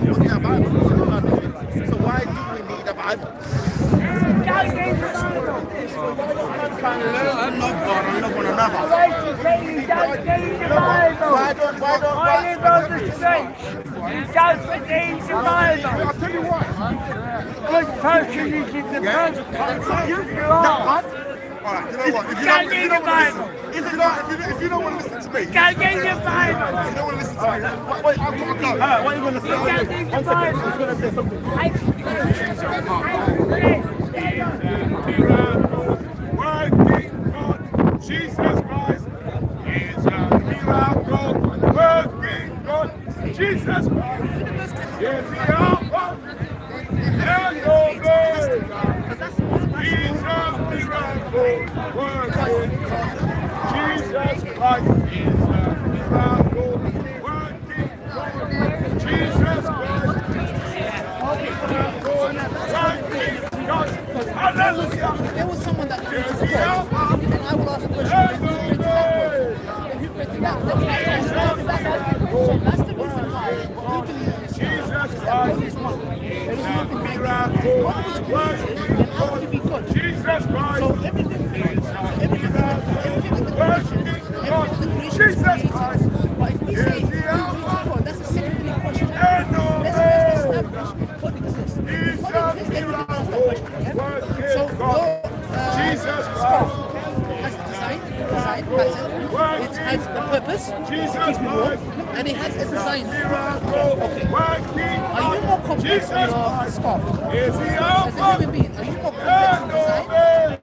What's your Bible? So why do we need a Bible? I love God. I love one another. I'll tell you what. Good person is in the person. You are. Alright, you know what? If you don't want to listen to me, Go get your Bible. if you don't want to listen to me, wait, I've got to go. What are you going to say? Go get your Bible. I was going to say something. Working God, Jesus Christ is a miracle. Working God, Jesus Christ is the Alpha and Omega. He's a miracle. Working God, Jesus Christ is there was someone that created God, then I will ask the question, then who created that God? Then who created that? So that's the reason why we believe in Islam is that God is one. There is nothing like God. God was created, then how can he be God? So everything in the creation is created. But if we say who created God, that's a secondary question. Let's first establish if God exists. If God exists, then we can ask that question. Yeah? So your scarf has design pattern. It has a purpose to keep you warm, and it has a design. Okay. Are you more complex in your scarf? As a human being, are you more complex in design?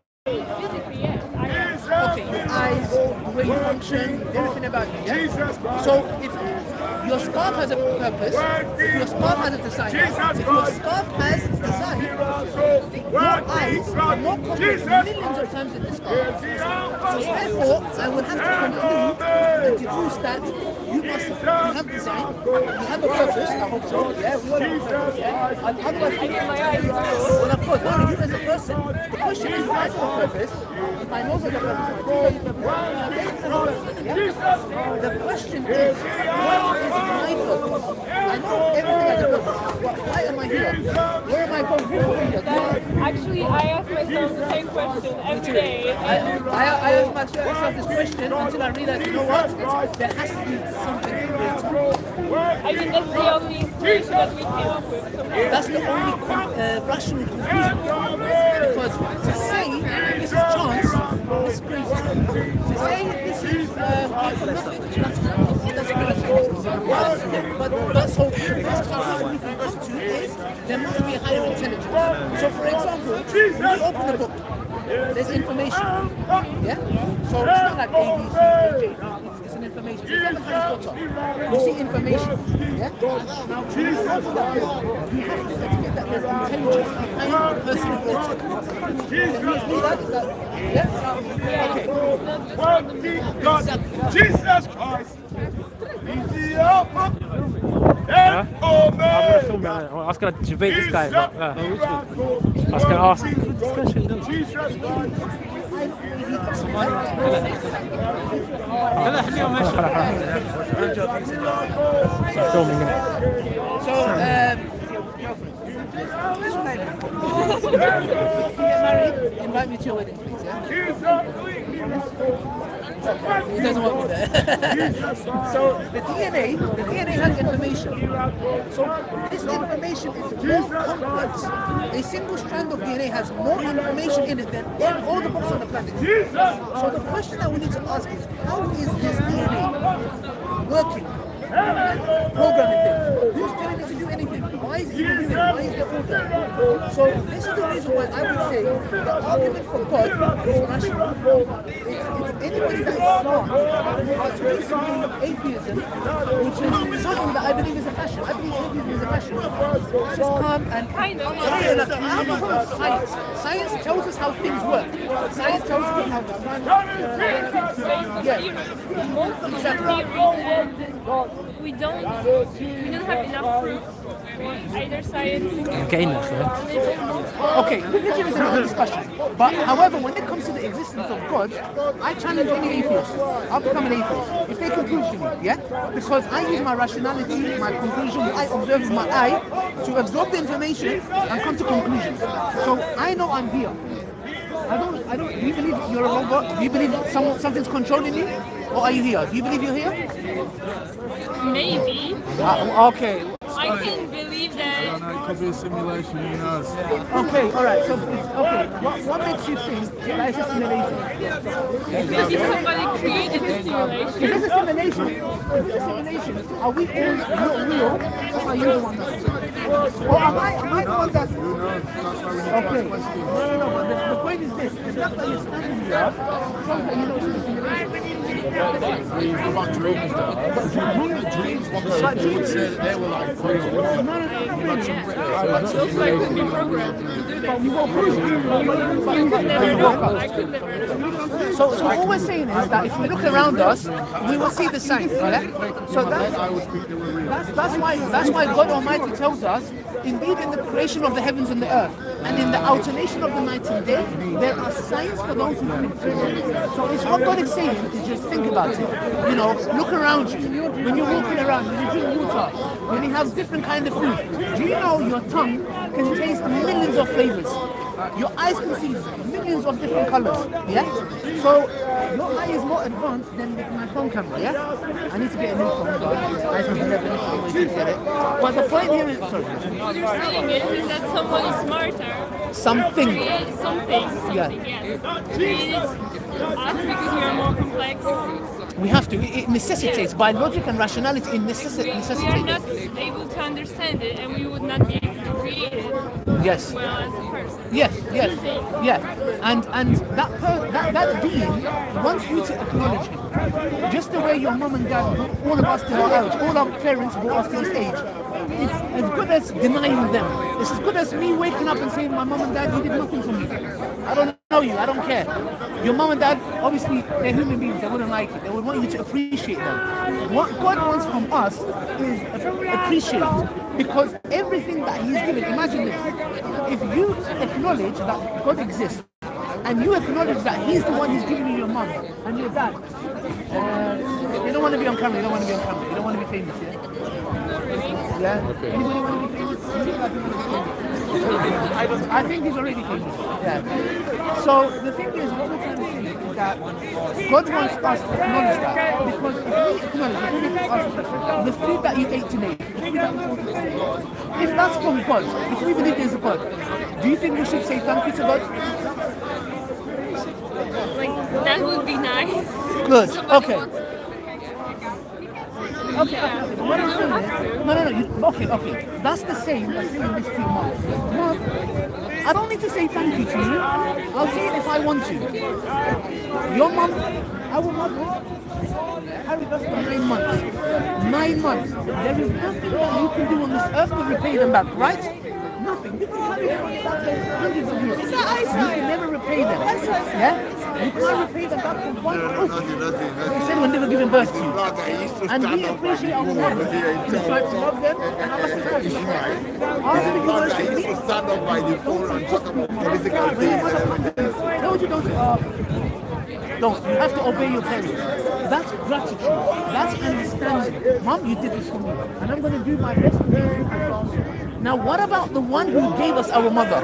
Okay, your eyes, the way you function, everything about you, yeah? So if your scarf has a purpose, if your scarf has a design, if your scarf has design, your eyes are more complex millions of times than the scarf. So therefore, I would have to conclude and deduce that you have design, you have a purpose, I hope so, yeah, we all have a purpose, yeah? And otherwise, well, of course, not you as a person. The question is, I have a purpose, my nose has a purpose, the question is, what is my purpose? I know everything has a purpose. Why am I here? Where am I going? Actually, I ask myself the same question every day. I ask myself this question until I realize, you know what? There has to be something greater. I mean, that's the only explanation that we came up with. That's the only rational conclusion. Because to say this is chance is crazy. To say this is nothing, that's crazy. But so the first conclusion we can come to is there must be a higher intelligence. So for example, when you open a book, there's information. Yeah? So it's not like A, B, C, A, J. It's an information. It's like Harry Potter. You see information. Yeah? Now, when you open that book, you have to admit that there's intelligence behind the person who wrote it. Can you agree that? Is that? Yeah? Okay. Jesus Christ. I'm gonna film it. I was gonna debate this guy, but I was gonna ask. Filming it. So, if you get married, invite me to your wedding, please. Yeah? He doesn't want me there. So the DNA has information. So this information is more complex. A single strand of DNA has more information in it than all the books on the planet. So the question that we need to ask is, how is this DNA working? Programming things. Who's telling it to do anything? Why is it even here? Why is there order? So this is the reason why I would say the argument for God is rational. It's anybody that is smart that's recently atheism, which is something that I believe is a fashion. I believe atheism is a fashion. Just come and Kind of. say that science. Science tells us how things work. Science tells us how the sun We don't have enough proof for either science. Okay, religion is another discussion. But however, when it comes to the existence of God, I challenge any atheist. I'll become an atheist if they can prove to me, yeah? Because I use my rationality, my conclusion, what I observe with my eye to absorb the information and come to conclusions. So I know I'm here. I don't. Do you believe you're a robot? Do you believe something's controlling you? Or are you here? Do you believe you're here? Maybe. Okay. I can believe that. It could be a simulation, who knows? Okay, alright, so, okay, what makes you think that it's a simulation? Maybe somebody created the simulation. If it's a simulation, are we all not real, or are you the one that's... Or am I the one that's... Okay, no, but the point is this, the fact that you're standing here shows that you know it's a simulation. They were like crazy. So what we're saying is that if we look around us, we will see the signs, right? So that's why God Almighty tells us, indeed in the creation of the heavens and the earth, and in the alternation of the night and day, there are signs for those who think. So it's what God is saying is just think about it. You know, look around you. When you're walking around, when you drink water, when you have different kind of food, do you know your tongue can taste millions of flavors? Your eyes can see millions of different colors, yeah? So your eye is more advanced than my phone camera, yeah? I need to get a new phone, but I don't have any way to get it. But the point here is, sorry. What you're saying is that someone is smarter. Something. Something, Yeah. yes. Created us because we are more complex. We have to. It necessitates, by logic and rationality, it necessitates. We are not able to understand it, and we would not be able to create it. Yes. Well, as a person. Yes. And that being wants you to acknowledge him. Just the way your mum and dad brought all of us to our age, all our parents brought us to this age. It's as good as denying them. It's as good as me waking up and saying, my mum and dad, you did nothing for me. I don't know you, I don't care. Your mum and dad, obviously, they're human beings, they wouldn't like it. They would want you to appreciate them. What God wants from us is appreciate. Because everything that he's given, imagine this, if you acknowledge that God exists, and you acknowledge that he's the one who's giving you your mum and your dad, you don't want to be on camera, you don't want to be on camera, you don't want to be famous, yeah? Yeah? Anybody want to be famous? I think he's already famous. Yeah. So the thing is, what we're trying to say is that God wants us to acknowledge that. Because if we acknowledge the food that you ate today, if that's from God, if we believe there's a God, do you think we should say thank you to God? Like, that would be nice. Good. Okay. Wants Okay. What I'm saying is, no. Okay. That's the same as saying this to your mom. Mom, I don't need to say thank you to you. I'll say it if I want to. Your mom, our mother, carried us for 9 months. 9 months. There is nothing that you can do on this earth to repay them back, right? Nothing. You can carry them back for hundreds of years. You can never repay them. Yeah? You can't repay them back from one oath. They said when they were giving birth to you. And we appreciate our mothers. We try to love them and our sisters. He used to stand up by the phone and talk about political things and everything. Don't. You have to obey your parents. That's gratitude. That's understanding. Mom, you did this for me. And I'm going to do my best to make you proud. Now, what about the one who gave us our mother?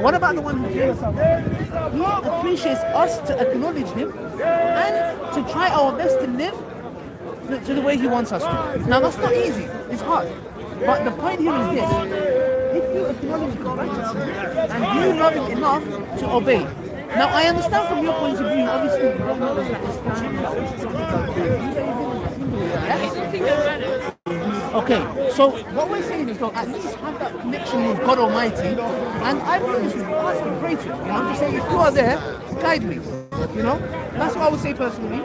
What about the one who gave us our mother? He appreciates us to acknowledge him and to try our best to live to the way he wants us to. Now, that's not easy. It's hard. But the point here is this. If you acknowledge his righteousness and you love him enough to obey. Now, I understand from your point of view, obviously, you don't know that it's something that matters. Okay, so what we're saying is, though, at least have that connection with God Almighty, and I want you to ask and pray to him. You know, to say, if you are there, guide me. You know, that's what I would say personally.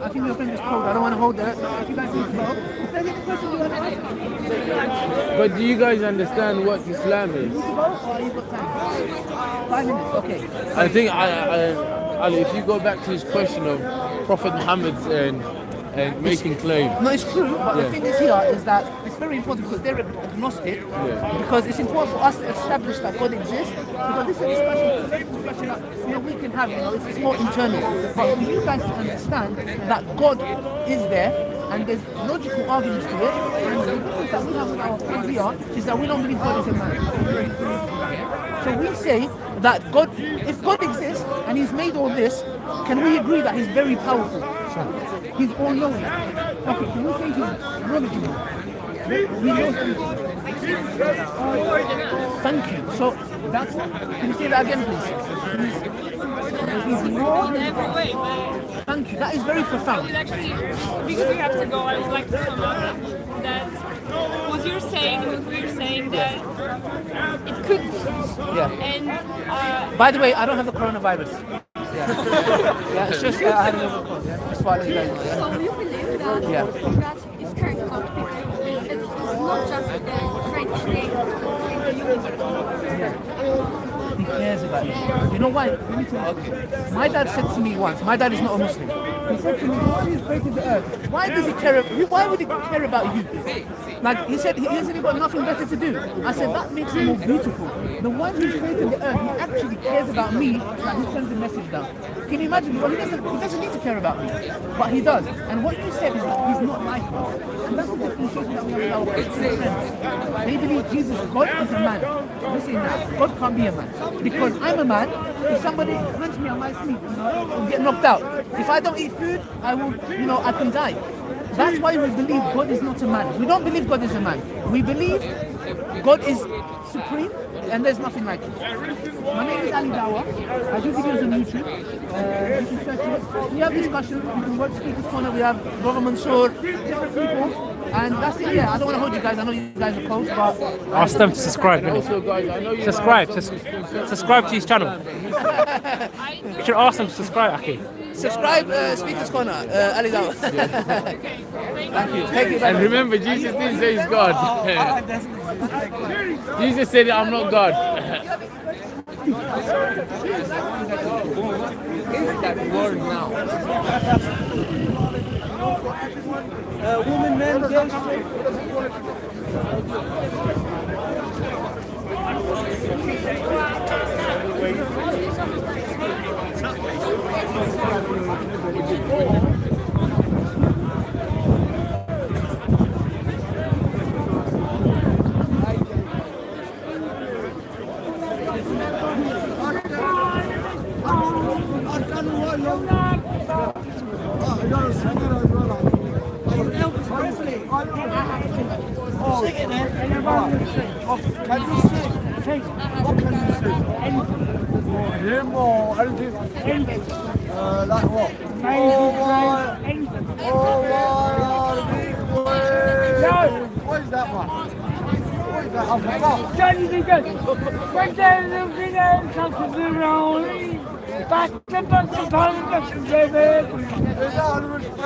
I think your friend is cold. I don't want to hold that. If you guys need to go, if there's any questions you want to ask. But do you guys understand what Islam is? You need to go, or you've got time? 5 minutes. Okay. I think Ali, if you go back to his question of Prophet Muhammad and making claims. No, it's true, but the thing is here is that it's very important because they're agnostic, because it's important for us to establish that God exists, because this is a discussion that we can have, it's more internal. But for you guys to understand that God is there, and there's logical arguments to it, and the difference that we have with our faith here is that we don't believe God is a man. So we say that God, if God exists and he's made all this, can we agree that he's very powerful? He's all-knowing. Okay, can we say he's knowledgeable? He knows everything. Thank you. So that's, can you say that again, please? He's more In every way, but thank you. That is very I profound. would actually, because we have to go, I would like to sum up that what you're saying, what we're saying, that it could be. Yeah. And By the way, I don't have the coronavirus. Yeah. Yeah, it's just I had another call. Yeah, just follow you guys. So you believe that Yeah. God is caring about people. It's not just the great creator in the universe. He cares about you. You know why? Let me tell you. My dad said to me once, my dad is not a Muslim. He said to me, God is created the earth. Why does he care? Why would he care about you? Like he said, he got nothing better to do. I said, that makes him more beautiful. The one who's created the earth, he actually cares about me, like he sends a message down. Can you imagine? Well, he doesn't need to care about me, but he does. And what you said is that he's not like us. And that's the differentiation that we have in our Christian friends. They believe Jesus, God is a man. Listen now, God can't be a man. Because I'm a man, if somebody punches me on my sleep, I'll get knocked out. If I don't eat food, I will, I can die. That's why we believe God is not a man. We don't believe God is a man. We believe God is supreme and there's nothing like it. My name is Ali Dawa. I do videos on YouTube. You can search it. We have discussions. You can watch Speaker's Corner. We have Brother Mansour, different people. And that's it. Yeah, I don't want to hold you guys. I know you guys are close, but Ask them to subscribe. also, guys, I know you Subscribe to his channel. You should ask them to subscribe, Aki. subscribe. Speaker's Corner. Ali Dawa. Thank you. Thank you. And remember, Jesus didn't say he's God. Jesus said, I'm not God. That word now. Women, men, girls. Can you sing? What can you sing? Him or anything? Like what? What is that one? What is that? I forgot. Johnny the Good. When they're looking at something around, back to Parliament, baby. Is that on the respect?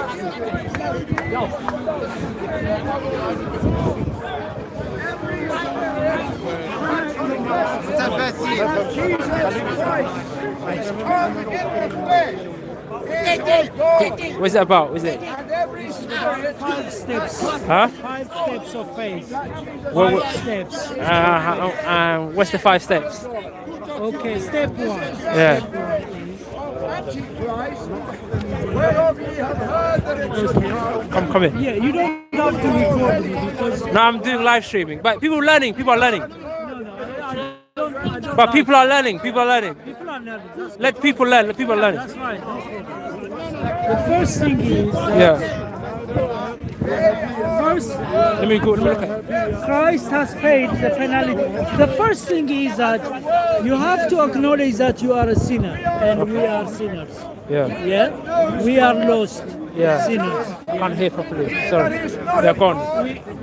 What's it about? What is it? 5 steps. Huh? 5 steps of faith. What- 5 steps. What's the 5 steps? Okay, step 1. Yeah. Come in. Yeah, you don't have to record me because No, I'm doing live streaming. But people are learning. People are learning. I don't But people are learning. People are learning. people are nervous. That's, Let people learn. Let people learn. that's fine. That's fine. The first thing is Yeah. first Let me look at it. Christ has paid the penalty. The first thing is that you have to acknowledge that you are a sinner and we are sinners. Yeah. Yeah? We are lost Yeah. sinners. Can't hear properly. Sorry. They're gone.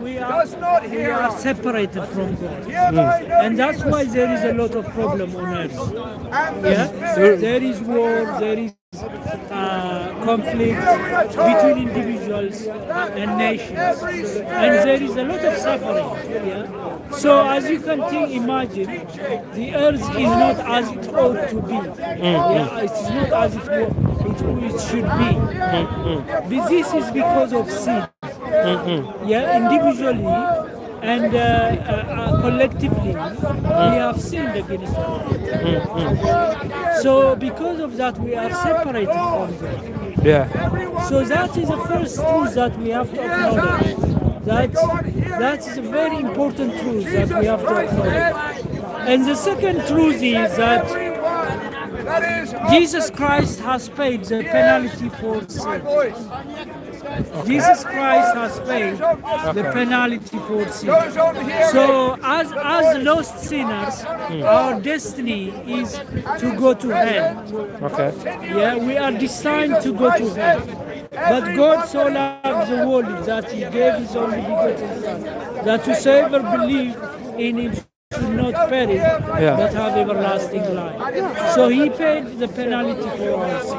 We are separated from God. And that's why there is a lot of problem on earth. Yeah? There is war, there is conflict between individuals and nations. And there is a lot of suffering. Yeah? So as you can imagine, the earth is not as it ought to be. Yeah? It is not as it should be. This is because of sin. Yeah, individually and collectively, we have sinned against God. So because of that, we are separated from God. Yeah. So that is the first truth that we have to acknowledge. That is a very important truth that we have to acknowledge. And the second truth is that Jesus Christ has paid the penalty for sin. Jesus Christ has paid the penalty for sin. So as lost sinners, our destiny is to go to hell. Okay. Yeah, we are destined to go to hell. But God so loved the world that He gave His only begotten Son, that whosoever believes in Him should not perish, but have everlasting life. So he paid the penalty for our sin.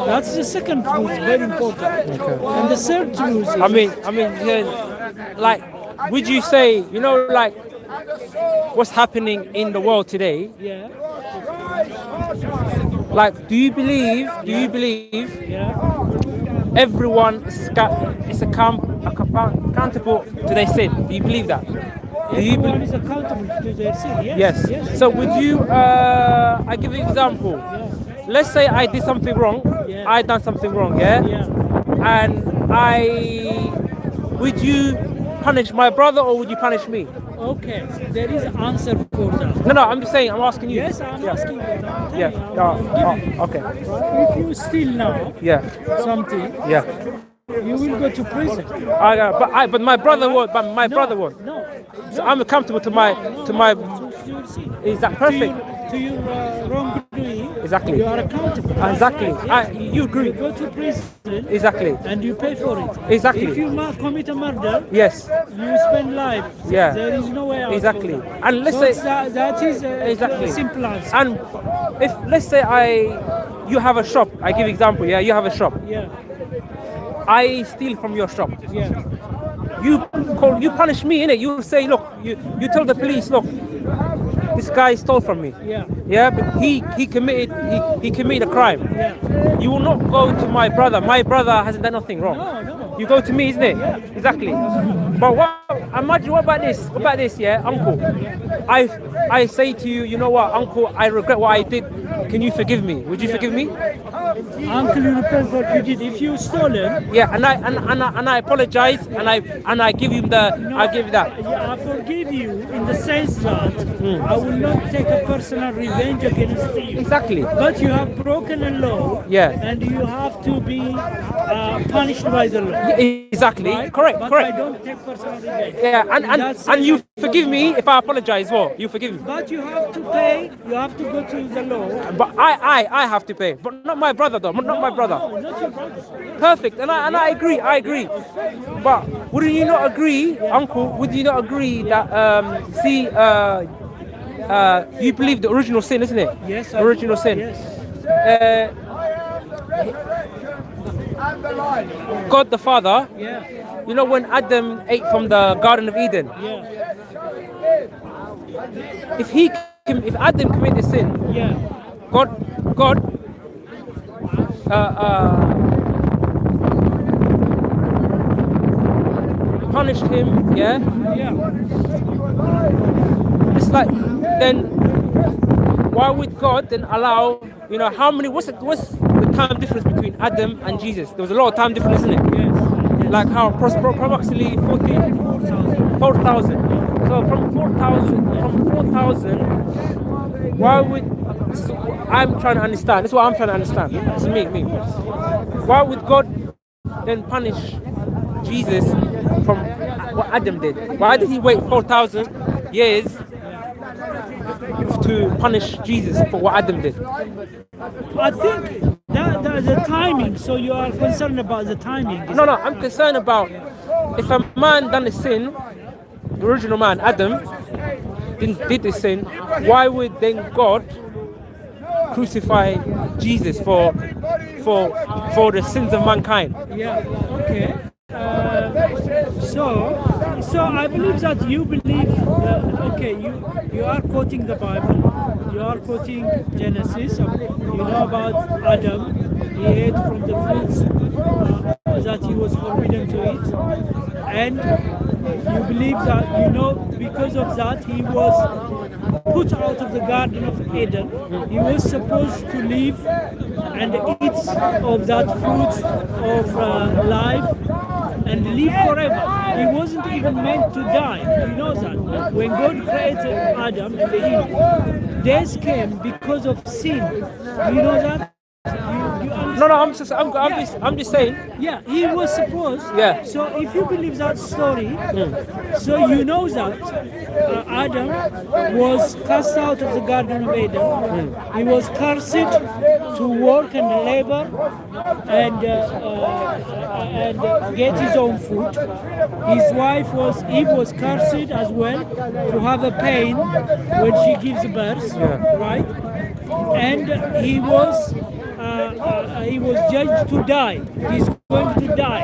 That's the second truth, very important. And the third truth is, like, would you say, like, what's happening in the world today? yeah, Like, do you believe everyone is accountable to their sin? Do you believe that? everyone is accountable to their sin. Yes. Yes. So would you? I give you an example. Let's say I did something wrong. Yeah. I done something wrong. Yeah. And would you punish my brother or would you punish me? Okay, there is an answer for that. No, I'm just saying. I'm asking you. Yes, I'm asking you that. I'm Yeah. telling you, I'm giving you. Okay. If you steal now something, Yeah. you will go to prison. But my brother won't. But my brother won't. No. So I'm accountable to my. Your sin. Is that perfect? To your wrongdoing, Exactly. you are accountable. Exactly. Right, yes. You agree. You go to prison. Exactly. And you pay for it. Exactly. If you commit a murder, Yes. you spend life. Yeah. There is no way out. Exactly. for that. And let's So say that is exactly a simple answer. And if let's say you have a shop. I give example. Yeah. You have a shop. Yeah. I steal from your shop. Yeah. You punish me, innit? You say, look, you tell the police, look, this guy stole from me. Yeah. Yeah, but he committed a crime. Yeah. You will not go to my brother. My brother hasn't done nothing wrong. No. You go to me, isn't it? Yeah. Exactly. But imagine what about this? What about this, yeah, uncle? I say to you, you know what, uncle, I regret what I did. Can you forgive me? Would you forgive me? Uncle, you repent what you did. If you stolen, Yeah, and I apologize and I give him I give that. yeah, I forgive you in the sense that I will not take a personal revenge against you. Exactly. But you have broken a law, Yeah. and you have to be punished by the law. Exactly. Right? Correct. But correct. I don't take personal revenge. Yeah, In that sense, and you I forgive me if I apologize. Well, you forgive me. But you have to pay. You have to go to the law. But I have to pay. But not my brother though. Not my brother. No, not your brother. Perfect. And I agree. But wouldn't you not agree, uncle? Would you not agree that you believe the original sin, isn't it? Yes. Original sin. Yes. God the Father. Yeah. You know when Adam ate from the Garden of Eden. Yeah. If Adam committed sin, Yeah. God punished him, yeah? Yeah. It's like, then why would God then allow, what's the time difference between Adam and Jesus? There was a lot of time difference, isn't it? Yes. Like how approximately 4,000. So from 4,000, why would, I'm trying to understand, this is what I'm trying to understand. It's me. Why would God then punish Jesus from what Adam did? Why did he wait 4,000 years to punish Jesus for what Adam did? I think that the timing. So you are concerned about the timing. No, I'm concerned about if a man done a sin, the original man, Adam, did the sin, why would then God crucify Jesus for the sins of mankind? Yeah. Okay. So I believe that you believe you are quoting the Bible, you are quoting Genesis. You know about Adam. He ate from the fruits that he was forbidden to eat, and you believe that because of that he was put out of the Garden of Eden. He was supposed to live and eat of that fruit of life and live forever. He wasn't even meant to die. You know that. When God created Adam and Eve, death came because of sin. You know that? No, I'm just saying. Yeah, he was supposed. Yeah. So if you believe that story, so you know that Adam was cast out of the Garden of Eden. He was cursed to work and labor and get his own food. His wife Eve was cursed as well to have a pain when she gives birth, right? And he was judged to die. He's going to die.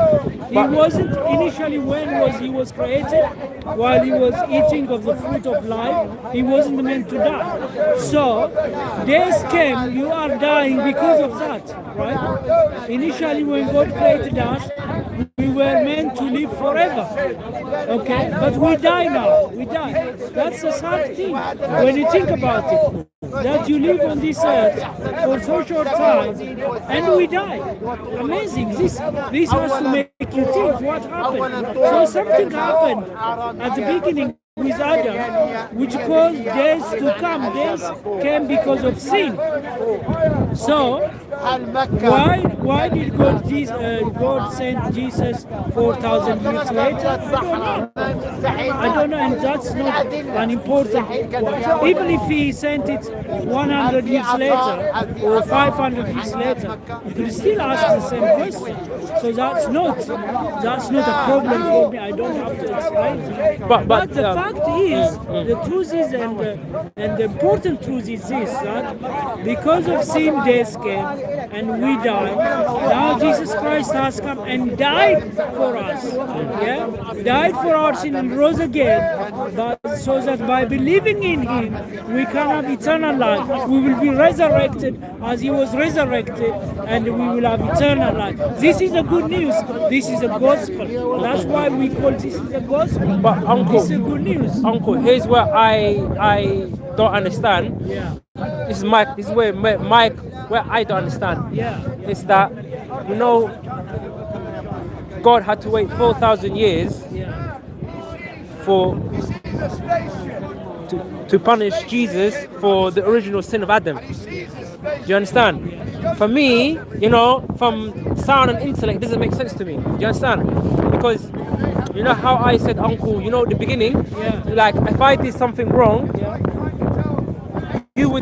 He wasn't initially when he was created, while he was eating of the fruit of life, he wasn't meant to die. So days came, you are dying because of that, right? Initially when God created us, we were meant to live forever. Okay? But we die now. We die. That's a sad thing when you think about it. That you live on this earth for so short time and we die. Amazing. This has to make you think what happened. So something happened at the beginning with Adam, which caused days to come. Days came because of sin. So why did God send Jesus 4,000 years later? I don't know, and that's not an important point. Even if he sent it 100 years later or 500 years later, you could still ask the same question. So that's not a problem for me. I don't have to explain it. But the fact is, the truth is, and the important truth is this, that because of sin, days came and we died. Now Jesus Christ has come and died for us. Yeah, died for our sin and rose again, but so that by believing in Him we can have eternal life. We will be resurrected as He was resurrected, and we will have eternal life. This is the good news. This is the gospel. That's why we call this is the gospel. But Uncle, this is good news. Uncle, here's where I don't understand. Yeah. This is where I don't understand. Yeah. It's that, you know, God had to wait 4,000 years to punish Jesus for the original sin of Adam. Do you understand? For me, you know, from sound and intellect, it doesn't make sense to me. Do you understand? Because you know how I said, Uncle, you know, at the beginning, like if I did something wrong, you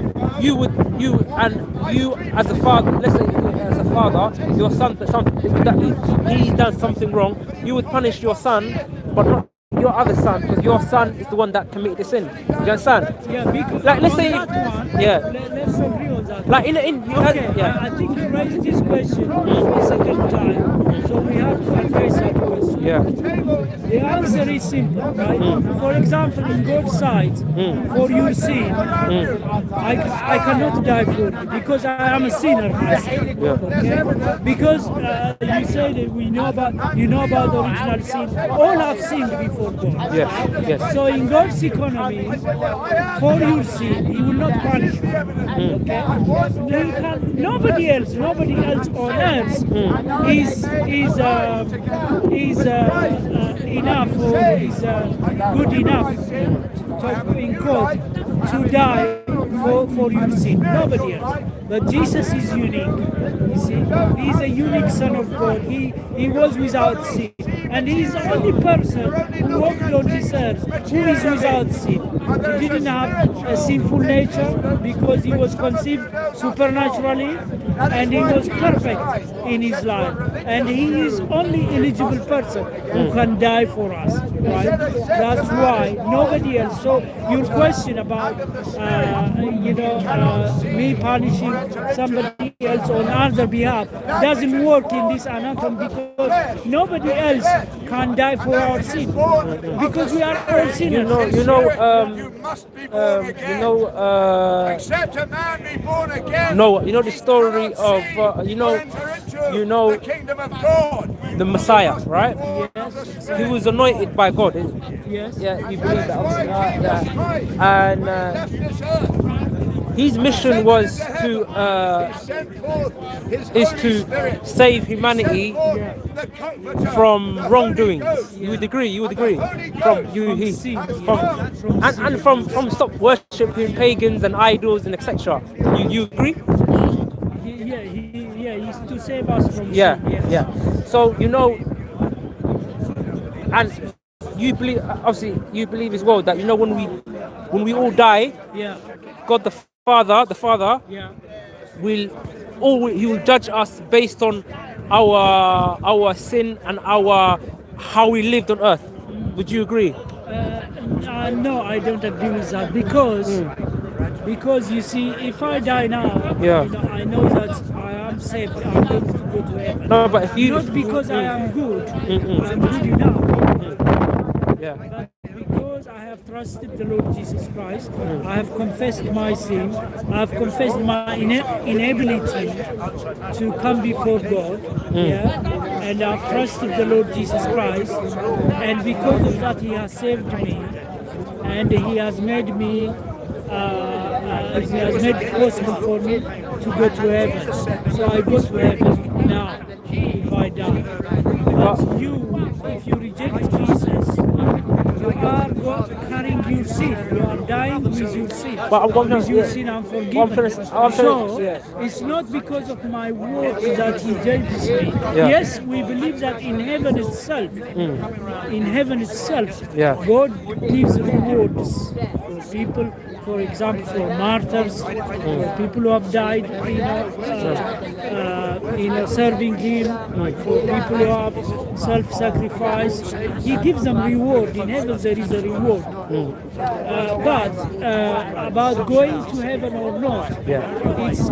as a father, let's say as a father, your son, he does something wrong, you would punish your son, but not your other son, because your son is the one that committed the sin. Do you understand? Yeah, because like let's say, let's agree on that. Like I think you raised this question the second time, so we have to address that question. Yeah. The answer is simple, right? For example, in God's sight, for your sin, I cannot die for you because I am a sinner myself. Okay? Because you say that you know about the original sin. All have sinned before God. Yes. So in God's economy, for your sin, He will not punish you. Okay? Nobody else on earth is enough or is good enough in God to die for your sin. Nobody else. But Jesus is unique. You see, He is a unique Son of God. He was without sin, and He is the only person who walked on this earth who is without sin. He didn't have a sinful nature because He was conceived supernaturally, and He was perfect in His life. And He is only eligible person who can die for us. Right? That's why nobody else. So your question about me punishing somebody else on other behalf doesn't work in this anatomy because nobody else can die for our sin because we are all sinners. Except a man be born again. No, you know the story of the kingdom of God. the Messiah, right? Yes. He was anointed by God. Yes. Yeah, you believe that, and his mission was to save humanity from wrongdoings. You would agree. From stop worshipping pagans and idols and etc. You agree? He's to save us from Yeah, sin. Yes. yeah. So you know, and you believe, obviously, you believe as well that you know when we all die, Yeah. God the Father Yeah. he will judge us based on our sin and our how we lived on earth. Would you agree? No, I don't agree with that because you see, if I die now, Yeah. I know that I am saved. I'm going to go to heaven. No, but if you Not because I am good, Mm-mm. I'm good enough. Yeah. But because I have trusted the Lord Jesus Christ, I have confessed my sin, I have confessed my inability to come before God, and I've trusted the Lord Jesus Christ, and because of that He has saved me, and He has made me, He has made it possible for me to go to heaven. So I go to heaven now if I die. But if you reject Jesus, you are carrying your sin. You are dying with your sin. But I'm going to- with your yeah. sin, I'm I'm forgiven. trying So yeah. it's not because of my work that He judges me. Yeah. Yes, we believe that in heaven itself, Yeah. God gives rewards for people. For example, for martyrs, for people who have died, serving Him, for people who have self-sacrifice. He gives them reward. In heaven there is a reward. But about going to heaven or not, it's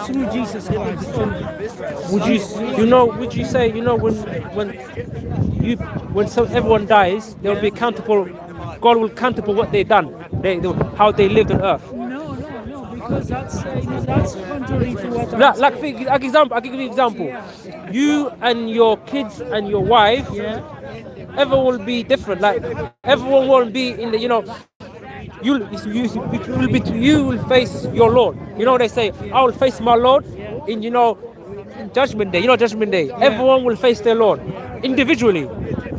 through Jesus Christ only. Would you say when everyone dies, they'll be accountable. God will accountable what they done, how they lived on earth. No, because that's contrary to what I'm Like for example, I can give you an example. You and your kids and your wife, everyone will be different. Like everyone won't be in the you will face your Lord. You know what they say? I will face my Lord in Judgment Day. You know Judgment Day. Everyone will face their Lord individually.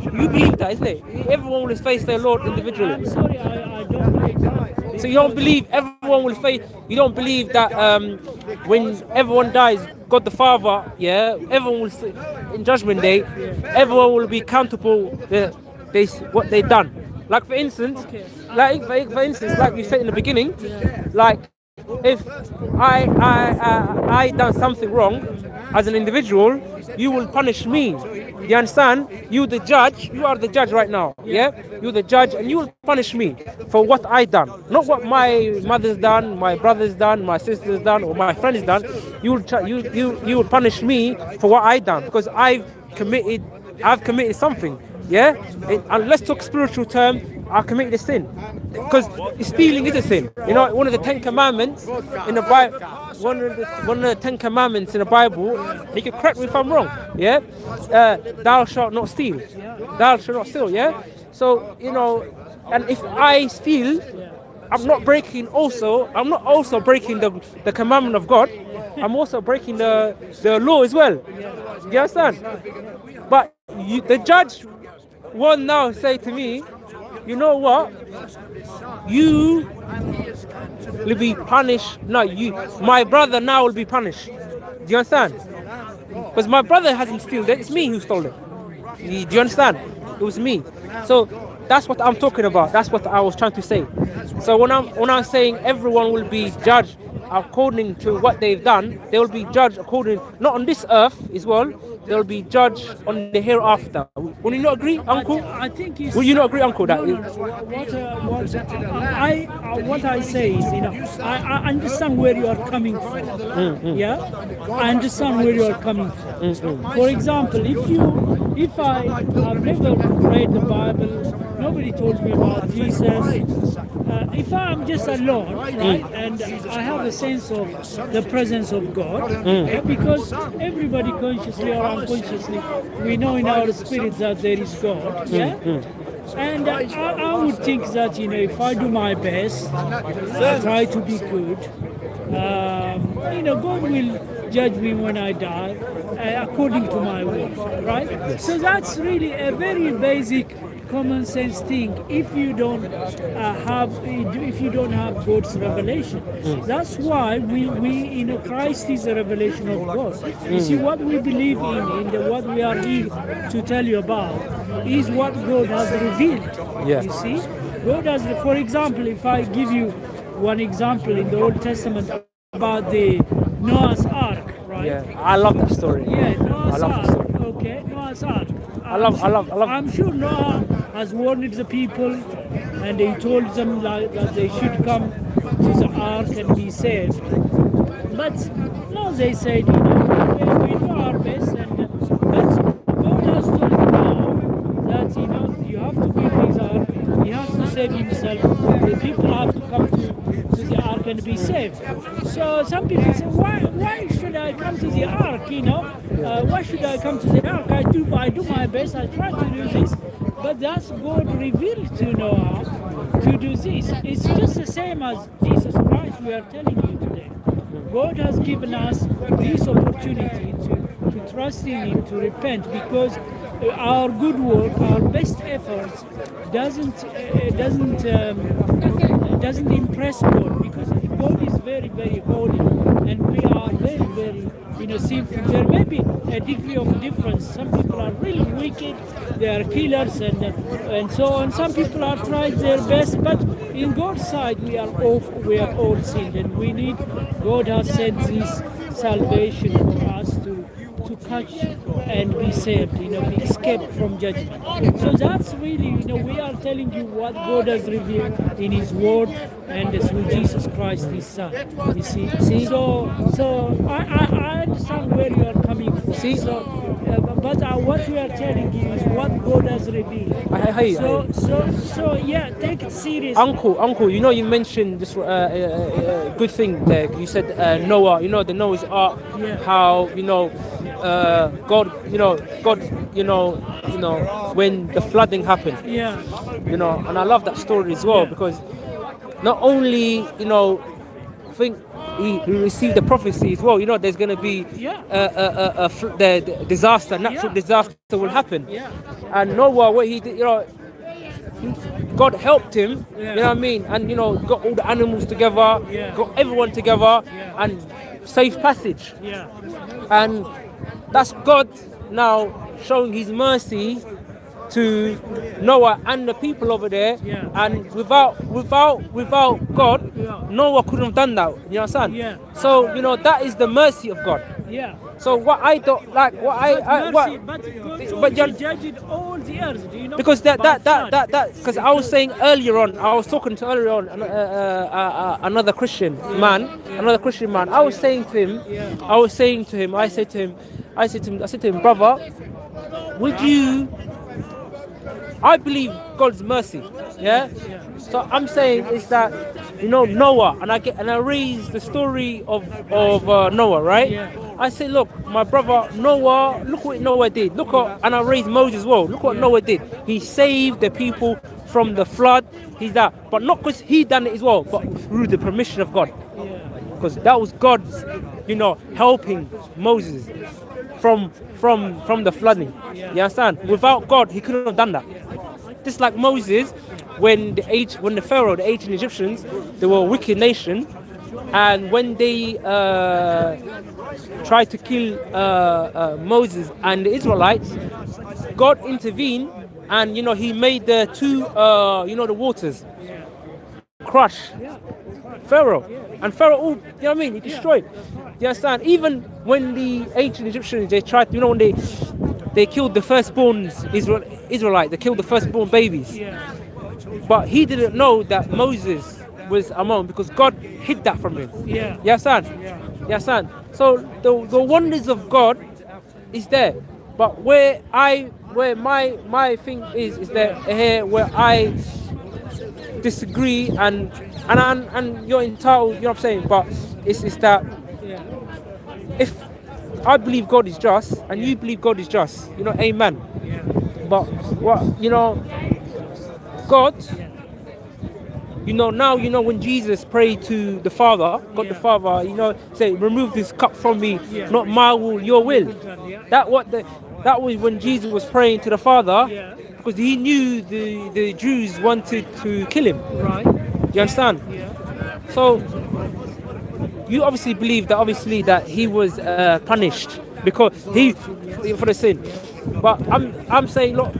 You believe that, isn't it? Everyone will face their Lord individually. I'm sorry, I don't believe that. So you don't believe everyone will face? You don't believe that when everyone dies, God the Father, everyone will in Judgment Day, everyone will be accountable. What they done. Like for instance, like we said in the beginning, like if I done something wrong as an individual, you will punish me. You understand? You the judge. You are the judge right now. Yeah. You're the judge, and you will punish me for what I done, not what my mother's done, my brother's done, my sister's done, or my friend's done. You will punish me for what I done because I've committed something. Yeah. And let's talk spiritual term. I committed a sin because stealing is a sin. You know, one of the 10 commandments in the Bible. One of the 10 commandments in the Bible. You can correct me if I'm wrong. Yeah. Thou shalt not steal. Thou shalt not steal. Yeah. So and if I steal, I'm not also breaking the commandment of God. I'm also breaking the law as well. You understand? But the judge will now say to me, you know what? You will be punished. No, my brother now will be punished. Do you understand? Because my brother hasn't stolen it. It's me who stole it. Do you understand? It was me. So that's what I'm talking about. That's what I was trying to say. So when I'm saying everyone will be judged according to what they've done, they will be judged according, not on this earth as well, they'll be judged on the hereafter. Will you not agree, Uncle? I think it's... Will you not agree, Uncle? That what I say is, I understand where you are coming from. Yeah, I understand where you are coming from. For example, if I've never read the Bible, nobody told me about Jesus. If I'm just alone, right, and I have a sense of the presence of God, because everybody consciously or unconsciously, we know in our spirit that there is God, and I would think that, if I do my best, try to be good, God will judge me when I die according to my work, right? So that's really a very basic common sense thing. If you don't have God's revelation, that's why we Christ is a revelation of God. You see, what we believe what we are here to tell you about is what God has revealed. Yeah. You see, God has. For example, if I give you one example in the Old Testament about the Noah's Ark, right? Yeah, I love that story. Yeah, Noah's I love Ark. the story. Okay, Noah's Ark. I love. I'm sure Noah has warned the people, and he told them that they should come to the ark and be saved. But no, they said, we do our best, but God has told Noah that you have to build his ark. He has to save himself. The people have to come to the ark and be saved. So some people say, why should I come to the ark? Why should I come to the ark? I do my best. I try to do this, but that's God revealed to Noah to do this. It's just the same as Jesus Christ we are telling you today. God has given us this opportunity to trust in Him, to repent, because our good work, our best efforts, doesn't impress God, because God is very, very holy, and we are very, very sinful. There may be a degree of difference. Some people are really wicked, they are killers, and so on. Some people are tried their best, but in God's sight we are all sinned, and we need. God has sent this salvation for us to catch and be saved, be escaped from judgment. So that's really, we are telling you what God has revealed in His Word and through Jesus Christ, His Son. You see? So I understand where you are coming from. See? But what we are telling you is what God has revealed. So yeah, take it serious. Uncle, you mentioned this good thing there. You said Noah, the Noah's Ark, how God, when the flooding happened. Yeah. And I love that story as well, because not only, I think he received the prophecy as well. There's going to be the disaster, natural disaster will happen. And Noah, what he did, God helped him, you know what I mean? And, got all the animals together, got everyone together, and safe passage. And that's God now showing His mercy to Noah and the people over there, and without God, Noah couldn't have done that. You understand? So that is the mercy of God. So what I don't like, but God judged all the earth. Do you know? Because because I was saying earlier on, I was talking to earlier on another Christian man. I was saying to him, I said to him, brother, would you? I believe God's mercy, So I'm saying is that Noah, and I raise the story of Noah, right? I say, look, my brother Noah, look what Noah did. And I raise Moses as well. Look what Noah did. He saved the people from the flood. He's that, but not because he done it as well, but through the permission of God. Because that was God's, helping Moses from the flooding. You understand? Without God, he couldn't have done that. Just like Moses, when the Pharaoh, the ancient Egyptians, they were a wicked nation, and when they tried to kill Moses and the Israelites, God intervened, and He made the two, the waters crush Pharaoh, and Pharaoh, he destroyed. You understand? Even when the ancient Egyptians, they tried, when they killed the firstborns Israelite, they killed the firstborn babies. But he didn't know that Moses was among, because God hid that from him. You understand? You understand? So the wonders of God is there. But where my thing is that here where I disagree, and you're entitled, you know what I'm saying? But it's that if I believe God is just and you believe God is just, amen. But what God, now when Jesus prayed to the Father, God the Father, say, remove this cup from me, not my will, your will. That was when Jesus was praying to the Father. because he knew the Jews wanted to kill him. Right. You understand? Yeah. So you obviously believe that he was punished because he for the sin. But I'm saying look,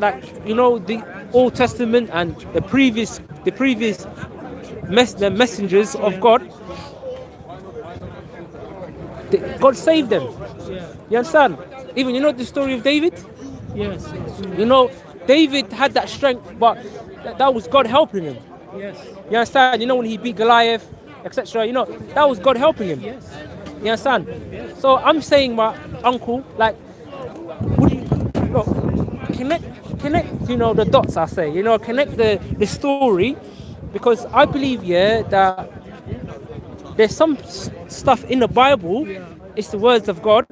like the Old Testament and the previous the messengers of God. God saved them. Yeah. You understand? Even the story of David. Yes. David had that strength, but that was God helping him. Yes. You understand? When he beat Goliath, etc. That was God helping him. Yes. You understand? Yes. So I'm saying, my uncle, like, would you connect the dots? I say, connect the story, because I believe that there's some stuff in the Bible. It's the words of God,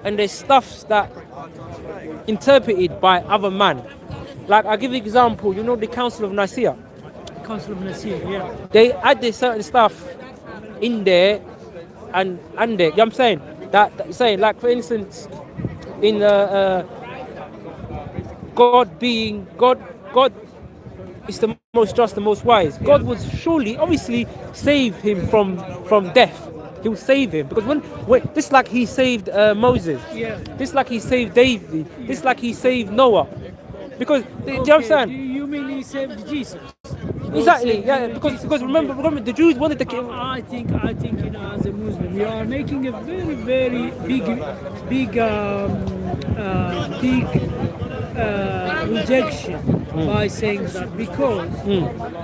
and there's stuff that interpreted by other man. Like I give you example, the Council of Nicaea. Council of Nicaea, yeah. They added certain stuff in there and there. You know what I'm saying? That saying, like for instance, in God being God is the most just, the most wise. God would surely, obviously, save him from death. He will save him, because when this like he saved Moses. Yeah. This like he saved David. This like he saved Noah. Because do you understand? Do you mean he saved Jesus? Exactly, yeah. Because remember, the Jews wanted to kill. I think as a Muslim, you are making a very, very big rejection by saying that, because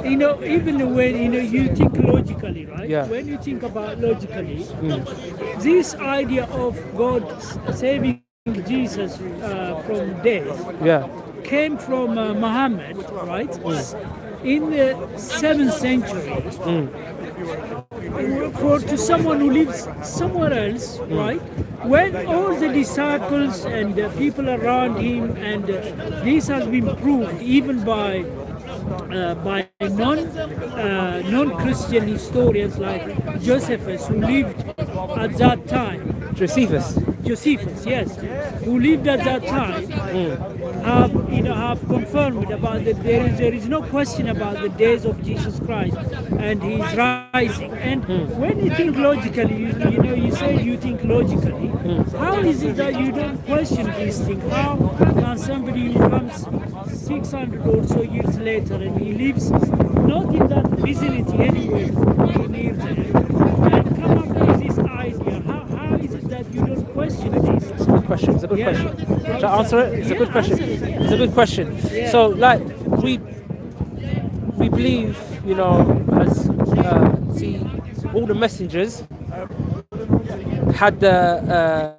even when you think logically, right? Yeah. When you think about logically, this idea of God saving Jesus from death came from Muhammad, right? In the 7th century. To someone who lives somewhere else, right? When all the disciples and the people around him, and this has been proved even by non-Christian historians like Josephus, who lived at that time. Josephus, yes, who lived at that time, have confirmed about that there is no question about the days of Jesus Christ and his rising. And when you think logically, you say you think logically. How is it that you don't question these things? How can somebody who comes 600 or so years later and he lives not in that vicinity anyway, near there, and come up with this idea? How is it that you don't question this? It's a good question. It's a good question. Shall I answer it? It's a good question. It's a good question. Yeah. So, like, we believe, as see, all the messengers had the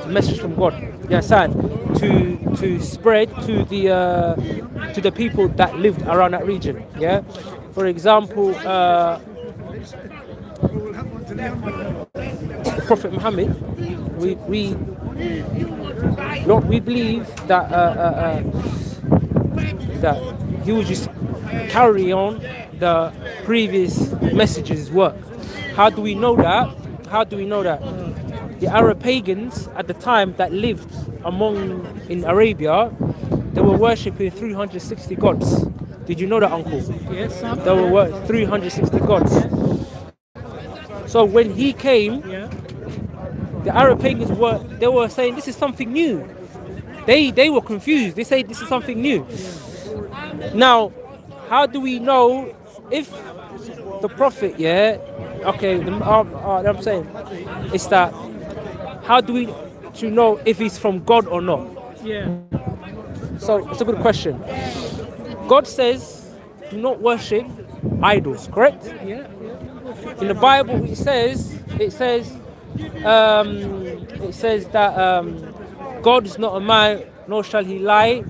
message from God. You understand? To spread to the people that lived around that region. Yeah. For example, Prophet Muhammad, we believe that that he would just carry on the previous messages' work. How do we know that? The Arab pagans at the time that lived in Arabia, they were worshipping 360 gods. Did you know that, Uncle? Yes. There were 360 gods. So when he came, the Arab pagans were saying this is something new. They were confused. They say this is something new. Now, how do we know if the prophet? I'm saying is that how do we know if he's from God or not? Yeah. So it's a good question. God says, do not worship idols, correct? Yeah. In the Bible, it says that God is not a man, nor shall he lie.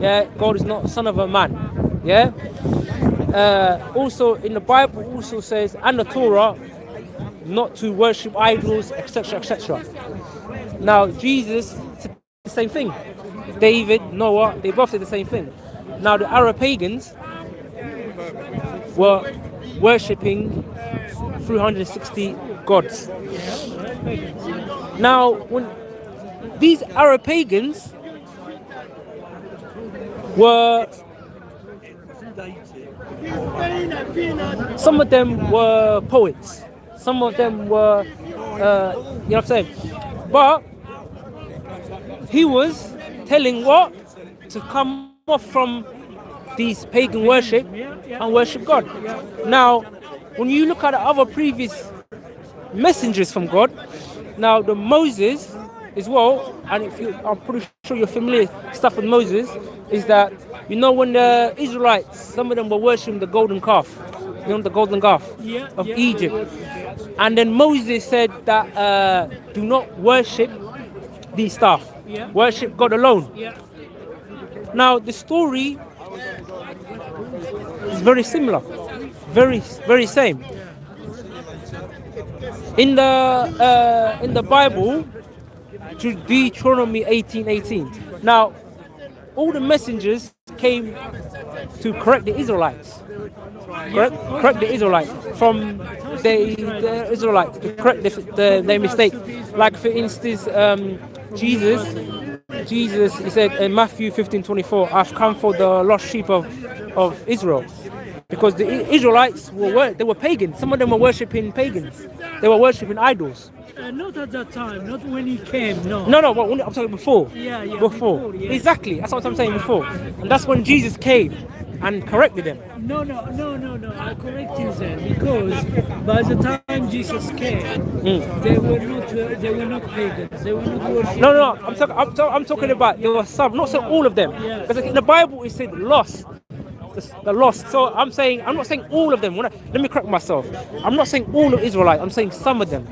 Yeah, God is not a son of a man. Yeah. Also, in the Bible, also says, and the Torah, not to worship idols, etc., etc. Now, Jesus said the same thing. David, Noah, they both said the same thing. Now, the Arab pagans were worshipping 360 gods. Now, when these Arab pagans were, some of them were poets, some of them were, you know what I'm saying? But he was telling what? To come off from these pagan worship and worship God. Now, when you look at the other previous messengers from God, now the Moses as well, and if you, I'm pretty sure you're familiar stuff with Moses, is that, you know, when the Israelites, some of them were worshipping the golden calf, you know, the golden calf of Egypt. And then Moses said that do not worship these stuff, worship God alone. Now the story is very similar, very same. In the Bible, Deuteronomy 18:18. Now, all the messengers came to correct the Israelites. Correct the Israelites from the Israelites to correct their mistake. Like for instance, Jesus, he said in Matthew 15:24, "I've come for the lost sheep of Israel." Because the Israelites they were pagans. Some of them were worshipping pagans. They were worshipping idols. Not at that time, not when he came, no. No, but I'm talking before. Before, yeah. Exactly, that's what I'm saying before. And that's when Jesus came and corrected them. No, I correct you then, because by the time Jesus came, they were not pagans, they were not worshipping. No, I'm talking about there were some, not so all of them. Because in the Bible it said lost. The lost. So I'm not saying all of them. Let me correct myself. I'm not saying all of Israelites. I'm saying some of them.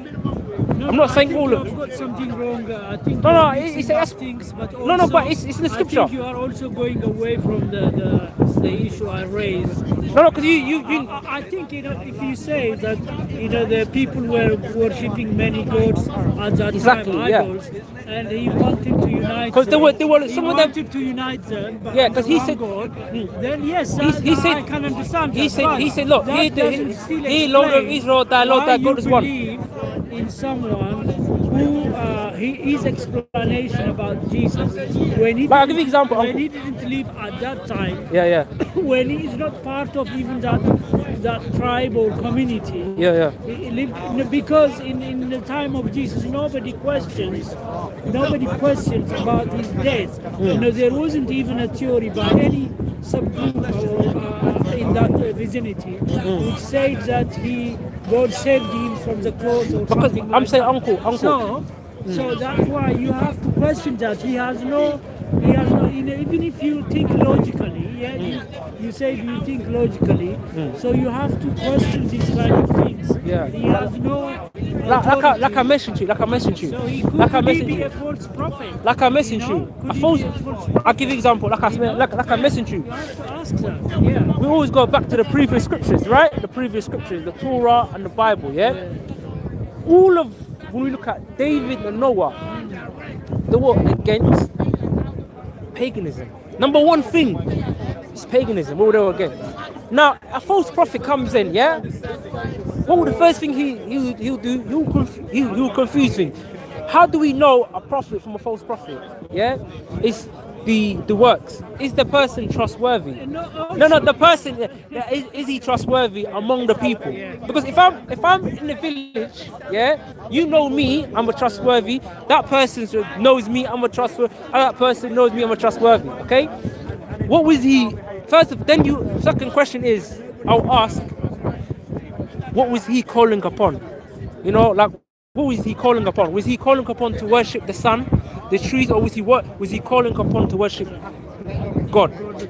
I'm not saying all of. I've got something wrong. I think it's things, but also, no, but it's in the scripture. I think you are also going away from the issue I raised. No, because you. I think, you know, if you say that, you know, the people were worshipping many gods at that time, idols, and he wanted to unite. Because they were some of them wanted to unite them. Yeah, because he said. God, then yes, he said. I can understand. He said, look, he Lord of Israel, thy Lord, thy God is one. In someone who his explanation about Jesus when he I'll give you an example. When he didn't live at that time, when he is not part of even that tribe or community, he lived, because in the time of Jesus nobody questions about his death. You know, there wasn't even a theory by any subgroup or in that vicinity which said that God saved him from the cross or something like saying that. uncle. So that's why you have to question that. He has no, even if you think logically, you say you think logically, so you have to question these kind of things. He has no like I mentioned to you. So he could be a false prophet. Like I mentioned to you. I'll give you an example. Like I mentioned to you. You have to ask that. We always go back to the previous scriptures, right? The previous scriptures, the Torah and the Bible, when we look at David and Noah, they were against paganism. Number one thing is paganism. What were they against? Now, a false prophet comes in, what would the first thing he'll do? He'll confuse things. How do we know a prophet from a false prophet? It's the works. Is the person trustworthy? No, the person, is he trustworthy among the people? Because if I'm in the village, you know me, I'm a trustworthy. That person knows me, I'm a trustworthy. That person knows me, I'm a trustworthy. Okay? What was he? Second question is, I'll ask, what was he calling upon? You know, like, what was he calling upon? Was he calling upon to worship the sun, the trees, or was he calling upon to worship God the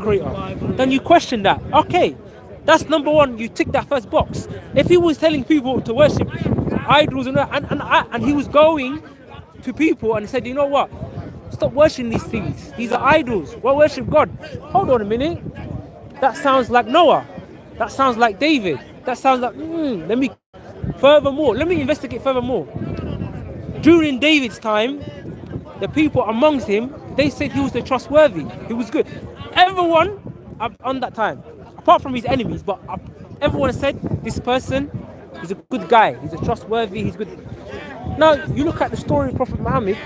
Creator? Then you question that. Okay, that's number one. You tick that first box. If he was telling people to worship idols and he was going to people and said, you know what? Stop worshiping these things. These are idols. Well, worship God. Hold on a minute. That sounds like Noah. That sounds like David. That sounds like, let me investigate furthermore. During David's time, the people amongst him, they said he was the trustworthy. He was good. Everyone on that time, apart from his enemies, but everyone said this person is a good guy. He's a trustworthy. He's good. Now you look at the story of Prophet Muhammad.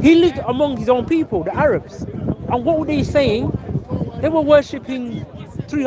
He lived among his own people, the Arabs. And what were they saying? They were worshipping